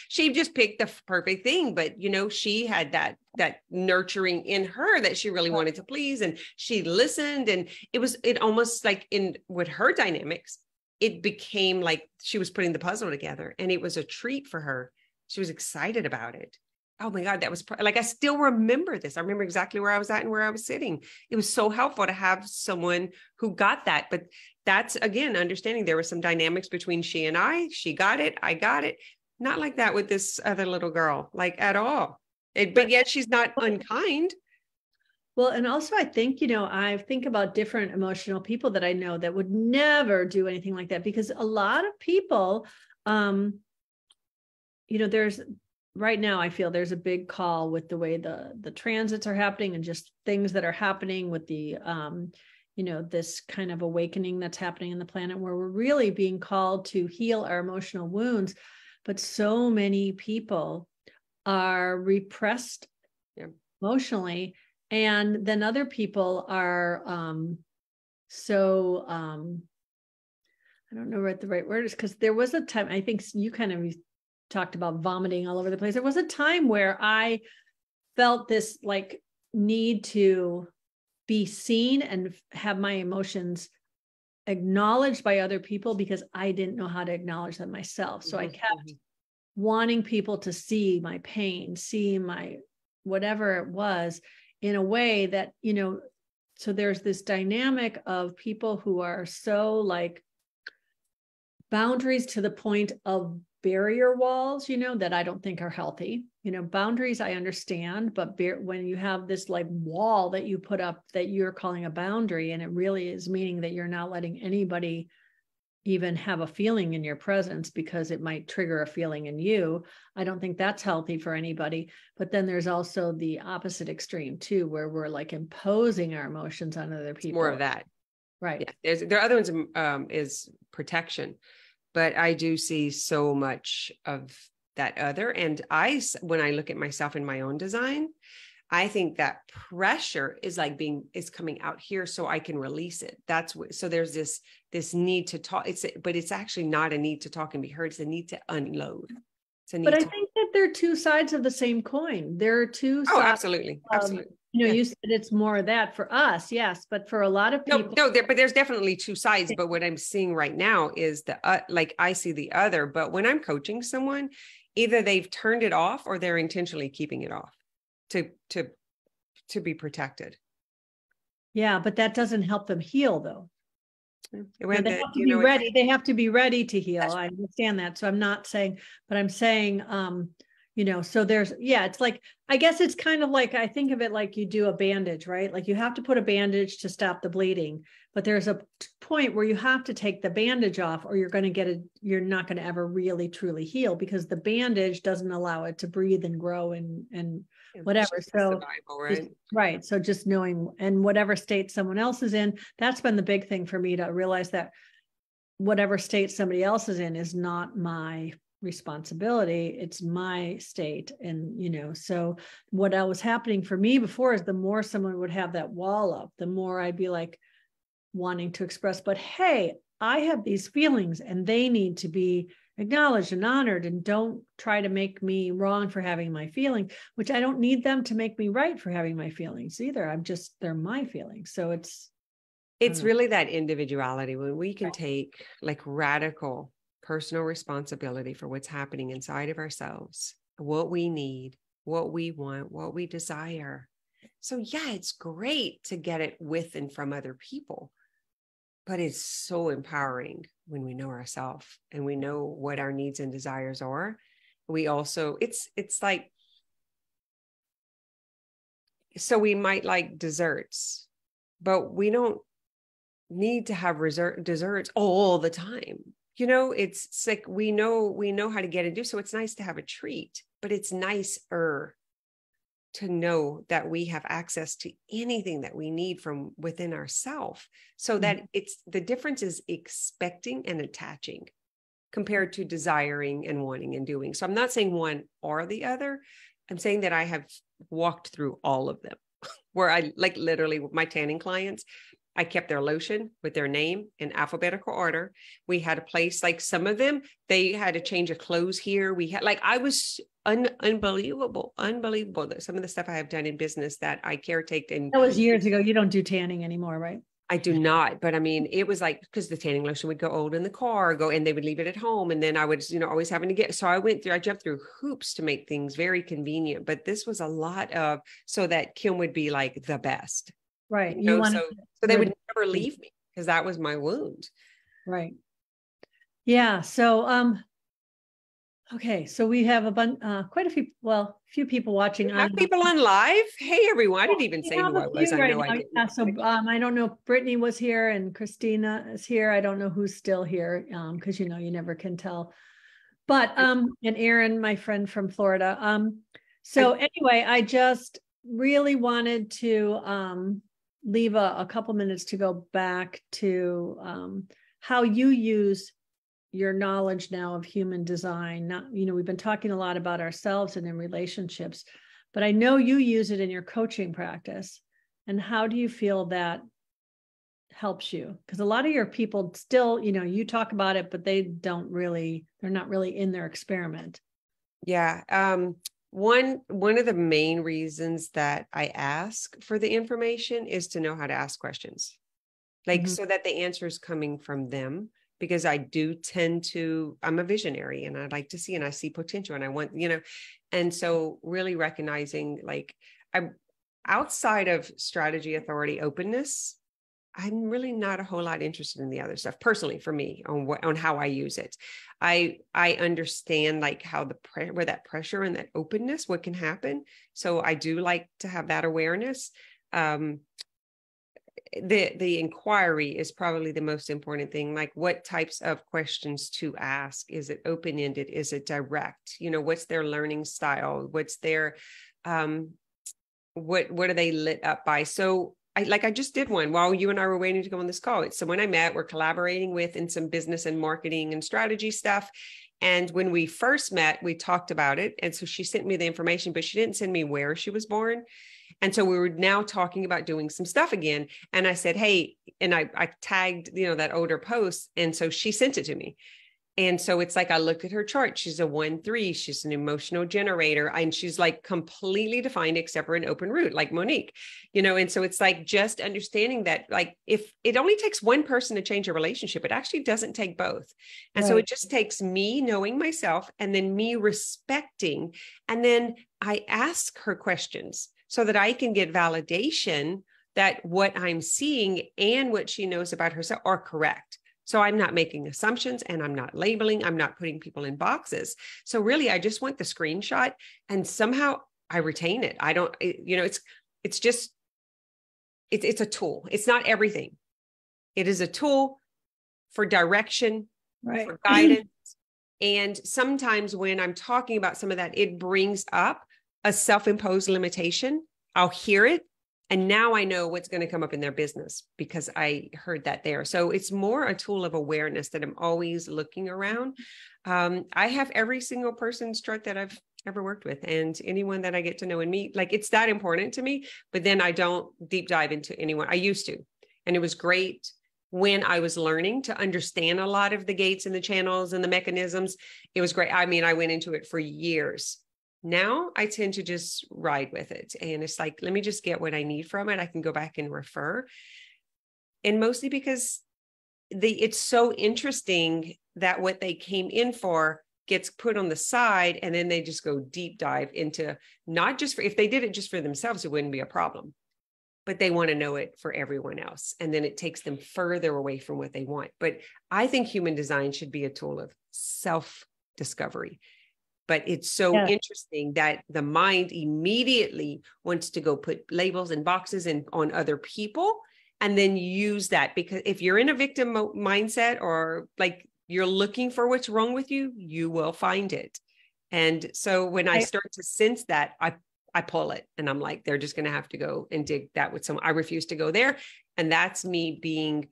Speaker 2: she just picked the perfect thing. But, she had that nurturing in her that she really wanted to please. And she listened. And it almost like with her dynamics, it became like she was putting the puzzle together and it was a treat for her. She was excited about it. Oh my God, that was like, I still remember this. I remember exactly where I was at and where I was sitting. It was so helpful to have someone who got that. But that's, again, understanding there was some dynamics between she and I. She got it. I got it. Not like that with this other little girl, like at all. But yet she's not unkind.
Speaker 1: Well, and also I think, I think about different emotional people that I know that would never do anything like that, because a lot of people, there's right now, I feel there's a big call with the way the transits are happening and just things that are happening with the, this kind of awakening that's happening in the planet where we're really being called to heal our emotional wounds. But so many people are repressed emotionally. And then other people are I don't know what the right word is, because there was a time, I think you kind of talked about vomiting all over the place. There was a time where I felt this like need to be seen and have my emotions acknowledged by other people because I didn't know how to acknowledge them myself. So I kept wanting people to see my pain, see my whatever it was in a way that, you know, so there's this dynamic of people who are so like boundaries to the point of barrier walls, you know, that I don't think are healthy. You know, boundaries I understand, but when you have this like wall that you put up that you're calling a boundary, and it really is meaning that you're not letting anybody even have a feeling in your presence because it might trigger a feeling in you. I don't think that's healthy for anybody. But then there's also the opposite extreme too, where we're like imposing our emotions on other people.
Speaker 2: More of that.
Speaker 1: Right.
Speaker 2: Yeah. There are other ones is protection, but I do see so much of that other. And when I look at myself in my own design, I think that pressure is like is coming out here so I can release it. So there's this need to talk. But it's actually not a need to talk and be heard. It's a need to unload.
Speaker 1: But I think that they're two sides of the same coin. There are two sides.
Speaker 2: Oh, absolutely. Absolutely.
Speaker 1: You know, you said it's more of that for us. Yes. But for a lot of people.
Speaker 2: But there's definitely two sides. But what I'm seeing right now is like I see the other, but when I'm coaching someone, either they've turned it off or they're intentionally keeping it off to be protected. Yeah,
Speaker 1: but that doesn't help them heal though. They have to be ready. They have to be ready to heal. I understand that. So I'm not saying, but I'm saying, you know, so it's like, I guess it's kind of like, I think of it like you do a bandage, right? Like you have to put a bandage to stop the bleeding, but there's a point where you have to take the bandage off or you're not going to ever really truly heal because the bandage doesn't allow it to breathe and grow and whatever. So, right. So just knowing, and whatever state someone else is in, that's been the big thing for me to realize that whatever state somebody else is in is not my responsibility. It's my state. And, you know, so what was happening for me before is the more someone would have that wall up, the more I'd be like wanting to express, but hey, I have these feelings and they need to be acknowledged and honored, and don't try to make me wrong for having my feeling, which I don't need them to make me right for having my feelings either. They're my feelings. So it's
Speaker 2: really that individuality when we can take like radical personal responsibility for what's happening inside of ourselves, what we need, what we want, what we desire. So yeah, it's great to get it with and from other people, but it's so empowering when we know ourselves and we know what our needs and desires are. We also, it's like, so we might like desserts, but we don't need to have desserts all the time. You know, it's like, we know how to get and do. So it's nice to have a treat, but it's nicer to know that we have access to anything that we need from within ourselves, so that the difference is expecting and attaching compared to desiring and wanting and doing. So I'm not saying one or the other. I'm saying that I have walked through all of them where I like literally with my tanning clients, I kept their lotion with their name in alphabetical order. We had a place, like some of them, they had to change of clothes here. We had like, I was unbelievable that some of the stuff I have done in business that I caretaked. And
Speaker 1: that was years ago. You don't do tanning anymore, right?
Speaker 2: I do not, but I mean, it was like, because the tanning lotion would go old in the car, and they would leave it at home. And then I would, always having to so I jumped through hoops to make things very convenient, but this was a lot of, so that Kim would be like the best.
Speaker 1: Right.
Speaker 2: So they would never leave me because that was my wound.
Speaker 1: Right. Yeah. So, okay. So we have quite a few people watching.
Speaker 2: Have people on live? Hey, everyone. I didn't even say who I was. I know I didn't.
Speaker 1: Yeah, so I don't know. Brittany was here and Christina is here. I don't know who's still here because, you never can tell. But and Aaron, my friend from Florida. So anyway, I just really wanted to leave a couple minutes to go back to how you use your knowledge now of human design. We've been talking a lot about ourselves and in relationships, but I know you use it in your coaching practice. And how do you feel that helps you? Because a lot of your people still, you talk about it, but they're not really in their experiment.
Speaker 2: Yeah. One of the main reasons that I ask for the information is to know how to ask questions, like so that the answer is coming from them. Because I do tend to, I'm a visionary and I like to see, and I see potential and I want, and so really recognizing like I'm outside of strategy, authority, openness, I'm really not a whole lot interested in the other stuff personally for me on how I use it. I understand like how where that pressure and that openness, what can happen. So I do like to have that awareness. The inquiry is probably the most important thing. Like what types of questions to ask? Is it open-ended? Is it direct? What's their learning style? What's their, what are they lit up by? So I just did one while you and I were waiting to go on this call. It's someone I met, we're collaborating with in some business and marketing and strategy stuff. And when we first met, we talked about it. And so she sent me the information, but she didn't send me where she was born. And so we were now talking about doing some stuff again. And I said, hey, and I tagged, that older post. And so she sent it to me. And so it's like, I looked at her chart. She's a 1-3. She's an emotional generator. And she's like completely defined except for an open root, like Monique, and so it's like just understanding that, like, if it only takes one person to change a relationship, it actually doesn't take both. And so it just takes me knowing myself and then me respecting. And then I ask her questions so that I can get validation that what I'm seeing and what she knows about herself are correct. So I'm not making assumptions and I'm not labeling, I'm not putting people in boxes. So really, I just want the screenshot and somehow I retain it. I don't, it's just, it's a tool. It's not everything. It is a tool for direction, for guidance. And sometimes when I'm talking about some of that, it brings up a self-imposed limitation. I'll hear it. And now I know what's going to come up in their business because I heard that there. So it's more a tool of awareness that I'm always looking around. I have every single person's chart that I've ever worked with and anyone that I get to know and meet. Like, it's that important to me, but then I don't deep dive into anyone. I used to, and it was great when I was learning to understand a lot of the gates and the channels and the mechanisms. It was great. I mean, I went into it for years. Now I tend to just ride with it. And it's like, let me just get what I need from it. I can go back and refer. And mostly because it's so interesting that what they came in for gets put on the side. And then they just go deep dive into not just if they did it just for themselves, it wouldn't be a problem, but they want to know it for everyone else. And then it takes them further away from what they want. But I think human design should be a tool of self-discovery. But it's so interesting that the mind immediately wants to go put labels and boxes on other people and then use that. Because if you're in a victim mindset or like you're looking for what's wrong with you, you will find it. And so when I start to sense that, I pull it and I'm like, they're just going to have to go and dig that with someone. I refuse to go there. And that's me being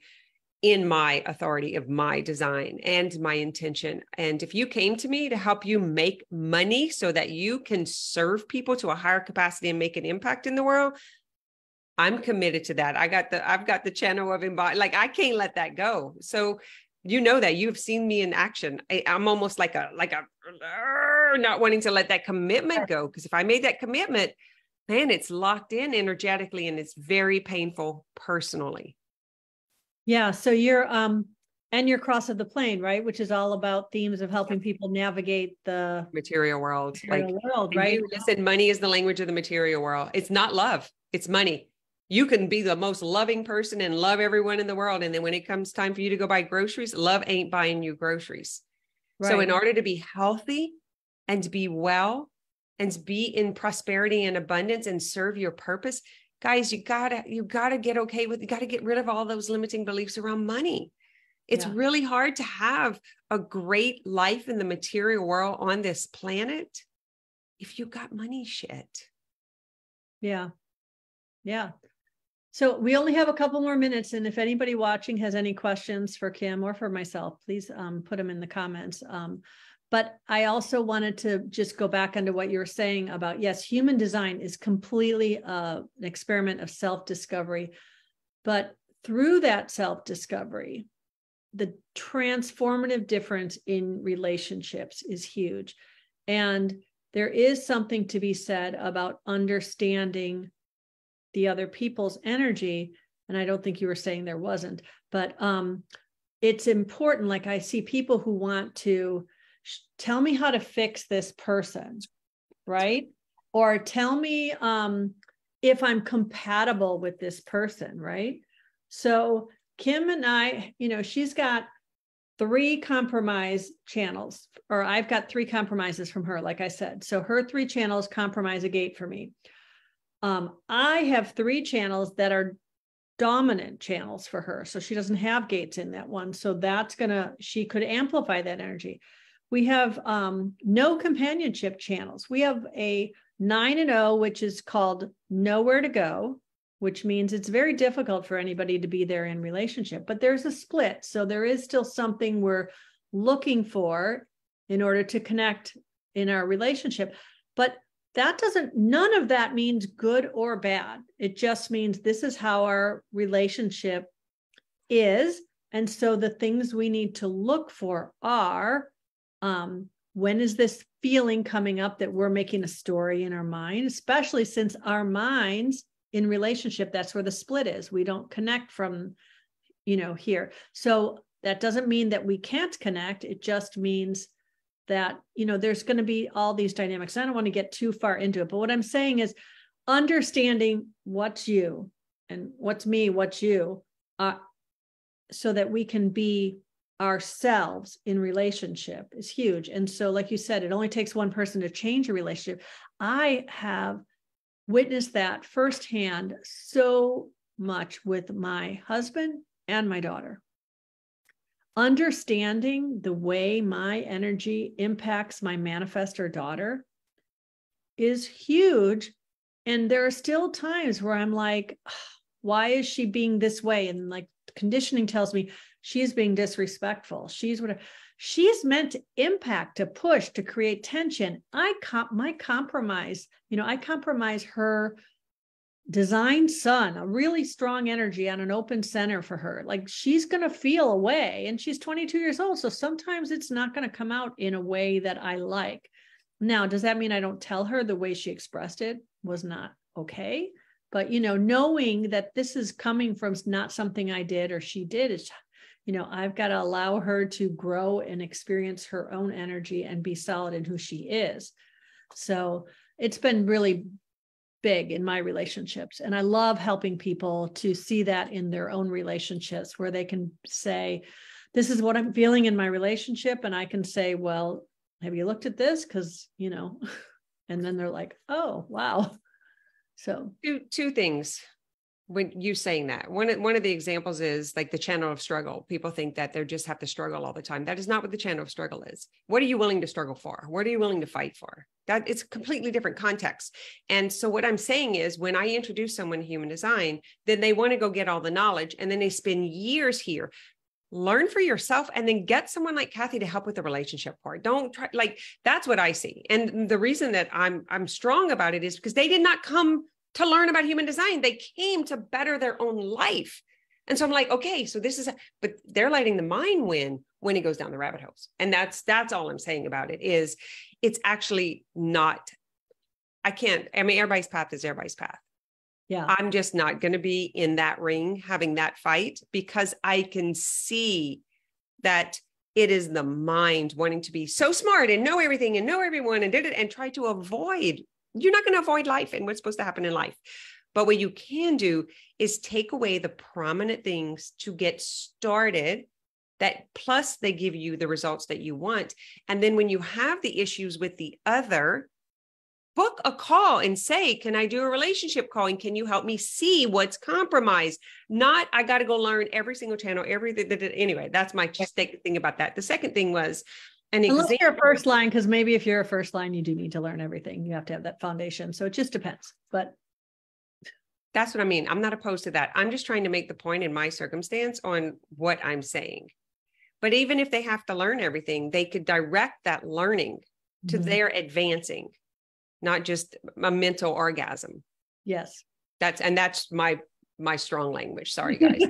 Speaker 2: in my authority of my design and my intention. And if you came to me to help you make money so that you can serve people to a higher capacity and make an impact in the world, I'm committed to that. I've got the channel of embody, like I can't let that go. So that you've seen me in action. I'm almost like a not wanting to let that commitment go. Because if I made that commitment, man, it's locked in energetically and it's very painful personally.
Speaker 1: Yeah. So you're, and your cross of the plane, right? Which is all about themes of helping people navigate the
Speaker 2: material world.
Speaker 1: Right?
Speaker 2: Listen, money is the language of the material world. It's not love. It's money. You can be the most loving person and love everyone in the world. And then when it comes time for you to go buy groceries, love ain't buying you groceries. Right. So in order to be healthy and to be well and to be in prosperity and abundance and serve your purpose, guys, you gotta get okay with, you gotta get rid of all those limiting beliefs around money. It's really hard to have a great life in the material world on this planet if you got money shit.
Speaker 1: Yeah. Yeah. So we only have a couple more minutes. And if anybody watching has any questions for Kim or for myself, please put them in the comments. But I also wanted to just go back into what you were saying about, yes, human design is completely an experiment of self-discovery. But through that self-discovery, the transformative difference in relationships is huge. And there is something to be said about understanding the other people's energy. And I don't think you were saying there wasn't, but it's important. Like I see people who want to tell me how to fix this person, right? Or tell me if I'm compatible with this person, right? So Kim and I, she's got 3 compromise channels, or I've got 3 compromises from her, like I said. So her 3 channels compromise a gate for me. I have 3 channels that are dominant channels for her. So she doesn't have gates in that one. So she could amplify that energy. We have no companionship channels. We have a 9 and 0, which is called nowhere to go, which means it's very difficult for anybody to be there in relationship, but there's a split. So there is still something we're looking for in order to connect in our relationship. But none of that means good or bad. It just means this is how our relationship is. And so the things we need to look for are, when is this feeling coming up that we're making a story in our mind, especially since our minds in relationship, that's where the split is. We don't connect from, here. So that doesn't mean that we can't connect. It just means that, there's going to be all these dynamics. I don't want to get too far into it, but what I'm saying is understanding what's you and what's me, what's you, so that we can be ourselves in relationship is huge. And so, like you said, it only takes one person to change a relationship. I have witnessed that firsthand so much with my husband and my daughter. Understanding the way my energy impacts my manifestor daughter is huge. And there are still times where I'm like, why is she being this way? And like conditioning tells me she's being disrespectful. She's meant to impact, to push, to create tension. I compromise her design sun, a really strong energy on an open center for her. Like she's going to feel a way, and she's 22 years old. So sometimes it's not going to come out in a way that I like. Now, does that mean I don't tell her the way she expressed it was not okay? But, knowing that this is coming from not something I did or she did is, I've got to allow her to grow and experience her own energy and be solid in who she is. So it's been really big in my relationships. And I love helping people to see that in their own relationships, where they can say, this is what I'm feeling in my relationship. And I can say, well, have you looked at this? Because, and then they're like, oh, wow. So
Speaker 2: two things when you saying that. One of the examples is like the channel of struggle. People think that they just have to struggle all the time. That is not what the channel of struggle is. What are you willing to struggle for? What are you willing to fight for? That it's a completely different context. And so what I'm saying is, when I introduce someone to human design, then they want to go get all the knowledge, and then they spend years here. Learn for yourself, and then get someone like Kathy to help with the relationship part. Don't try, like, that's what I see. And the reason that I'm strong about it is because they did not come to learn about human design. They came to better their own life. And so I'm like, okay, so but they're letting the mind win when it goes down the rabbit holes. And that's all I'm saying about it is it's actually not, everybody's path is everybody's path.
Speaker 1: yeah,
Speaker 2: I'm just not going to be in that ring having that fight, because I can see that it is the mind wanting to be so smart and know everything and know everyone and did it and try to avoid. You're not going to avoid life and what's supposed to happen in life. But what you can do is take away the prominent things to get started, that plus they give you the results that you want. And then when you have the issues with the other, book a call and say, can I do a relationship call? And can you help me see what's compromised? Not, I got to go learn every single channel, everything. Anyway, that's my thing about that. The second thing was an example.
Speaker 1: Unless you're a first line, because maybe if you're a first line, you do need to learn everything. You have to have that foundation. So it just depends. But
Speaker 2: that's what I mean. I'm not opposed to that. I'm just trying to make the point in my circumstance on what I'm saying. But even if they have to learn everything, they could direct that learning to their advancing, not just a mental orgasm.
Speaker 1: Yes.
Speaker 2: That's my strong language. Sorry, guys.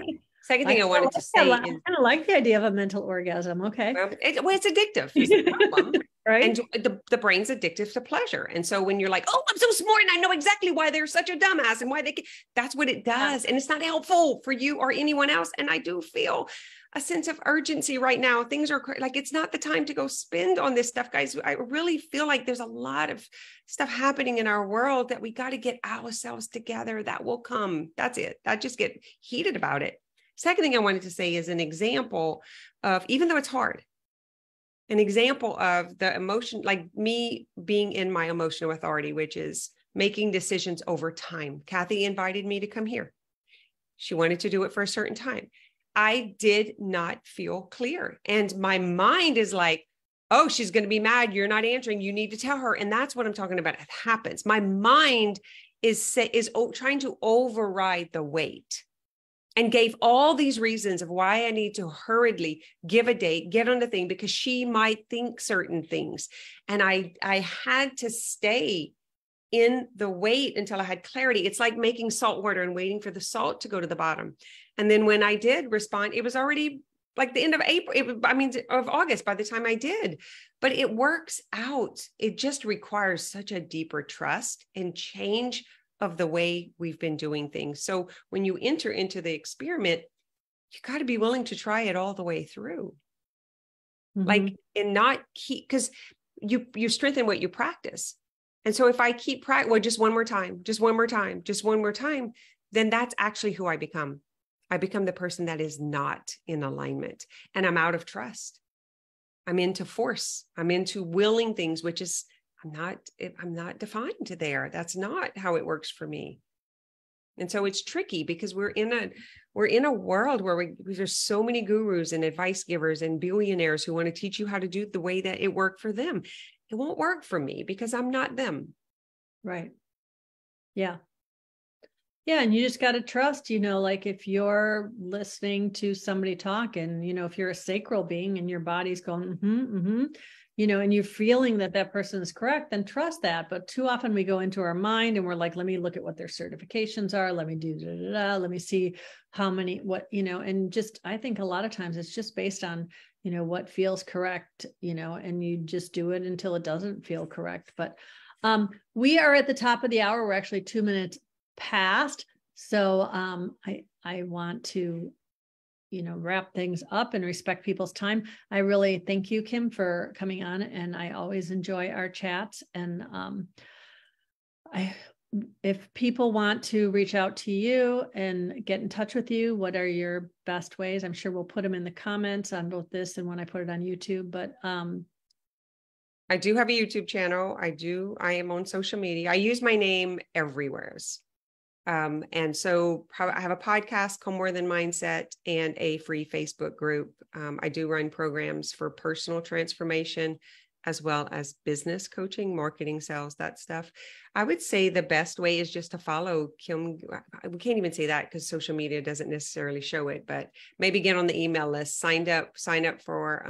Speaker 2: Second thing I wanted to say
Speaker 1: I kind of like the idea of a mental orgasm. Okay.
Speaker 2: Well, it's addictive. Is the problem.
Speaker 1: Right.
Speaker 2: And the brain's addictive to pleasure. And so when you're like, oh, I'm so smart and I know exactly why they're such a dumbass and why that's what it does. And it's not helpful for you or anyone else. And I do feel a sense of urgency right now. Things are like, it's not the time to go spend on this stuff, guys. I really feel like there's a lot of stuff happening in our world that we got to get ourselves together. That will come. That's it. I just get heated about it. Second thing I wanted to say is an example of, even though it's hard, an example of the emotion, like me being in my emotional authority, which is making decisions over time. Kathy invited me to come here. She wanted to do it for a certain time. I did not feel clear. And my mind is like, oh, she's going to be mad. You're not answering. You need to tell her. And that's what I'm talking about. It happens. My mind is trying to override the weight, and gave all these reasons of why I need to hurriedly give a date, get on the thing, because she might think certain things. And I had to stay in the wait until I had clarity. It's like making salt water and waiting for the salt to go to the bottom. And then when I did respond, it was already like the end of April, of August by the time I did. But it works out. It just requires such a deeper trust and change of the way we've been doing things. So when you enter into the experiment, you got to be willing to try it all the way through. Mm-hmm. Like, and not keep, because you strengthen what you practice. And so if I keep practice, well, just one more time, then that's actually who I become. I become the person that is not in alignment, and I'm out of trust. I'm into force. I'm into willing things, which is, I'm not defined to there. That's not how it works for me. And so it's tricky because we're in a world where there's so many gurus and advice givers and billionaires who want to teach you how to do the way that it worked for them. It won't work for me because I'm not them.
Speaker 1: Right. Yeah. Yeah. And you just got to trust, like if you're listening to somebody talk and, if you're a sacral being and your body's going, and you're feeling that person is correct, then trust that. But too often we go into our mind and we're like, let me look at what their certifications are. Let me do, let me see how many, and just, I think a lot of times it's just based on, what feels correct, and you just do it until it doesn't feel correct. But we are at the top of the hour. We're actually 2 minutes past. So I want to wrap things up and respect people's time. I really thank you, Kim, for coming on, and I always enjoy our chats. And if people want to reach out to you and get in touch with you, what are your best ways? I'm sure we'll put them in the comments on both this and when I put it on YouTube, but
Speaker 2: I do have a YouTube channel. I am on social media. I use my name everywhere. And so I have a podcast called More Than Mindset and a free Facebook group. I do run programs for personal transformation as well as business coaching, marketing, sales, that stuff. I would say the best way is just to follow Kim. We can't even say that because social media doesn't necessarily show it, but maybe get on the email list, sign up for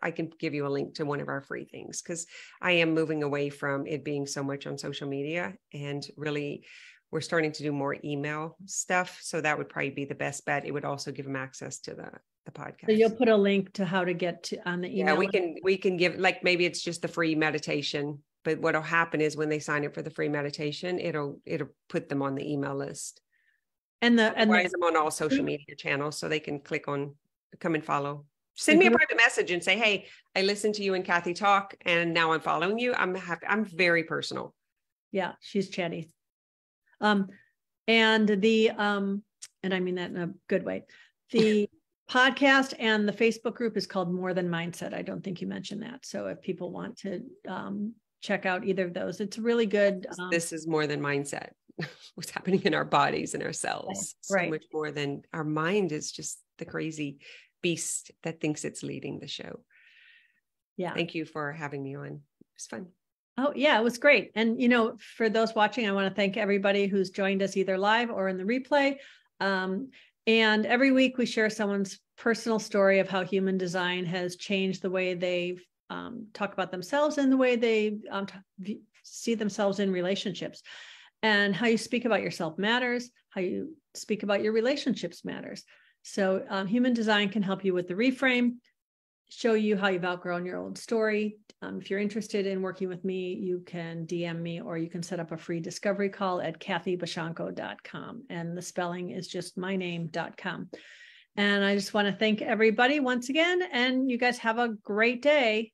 Speaker 2: I can give you a link to one of our free things, because I am moving away from it being so much on social media, and really we're starting to do more email stuff. So that would probably be the best bet. It would also give them access to the podcast.
Speaker 1: So you'll put a link to how to get to on the email.
Speaker 2: Yeah, we can give, like, maybe it's just the free meditation, but what'll happen is when they sign up for the free meditation, it'll put them on the email list. And I'm on all social media channels, so they can click on, come and follow. Send me a private message and say, hey, I listened to you and Kathy talk, and now I'm following you. I'm happy. I'm very personal.
Speaker 1: Yeah, she's chatty. And I mean that in a good way. The podcast and the Facebook group is called More Than Mindset. I don't think you mentioned that. So if people want to check out either of those, it's really good.
Speaker 2: This is More Than Mindset. What's happening in our bodies and our cells.
Speaker 1: Right.
Speaker 2: So much more than our mind is just the crazy beast that thinks it's leading the show. Yeah. Thank you for having me on. It was fun.
Speaker 1: Oh, yeah, it was great. And, for those watching, I want to thank everybody who's joined us either live or in the replay. And every week we share someone's personal story of how human design has changed the way they talk about themselves and the way they see themselves in relationships. And how you speak about yourself matters. How you speak about your relationships matters. So human design can help you with the reframe, show you how you've outgrown your old story. If you're interested in working with me, you can DM me, or you can set up a free discovery call at kathybashanko.com. And the spelling is just my name.com. And I just want to thank everybody once again. And you guys have a great day.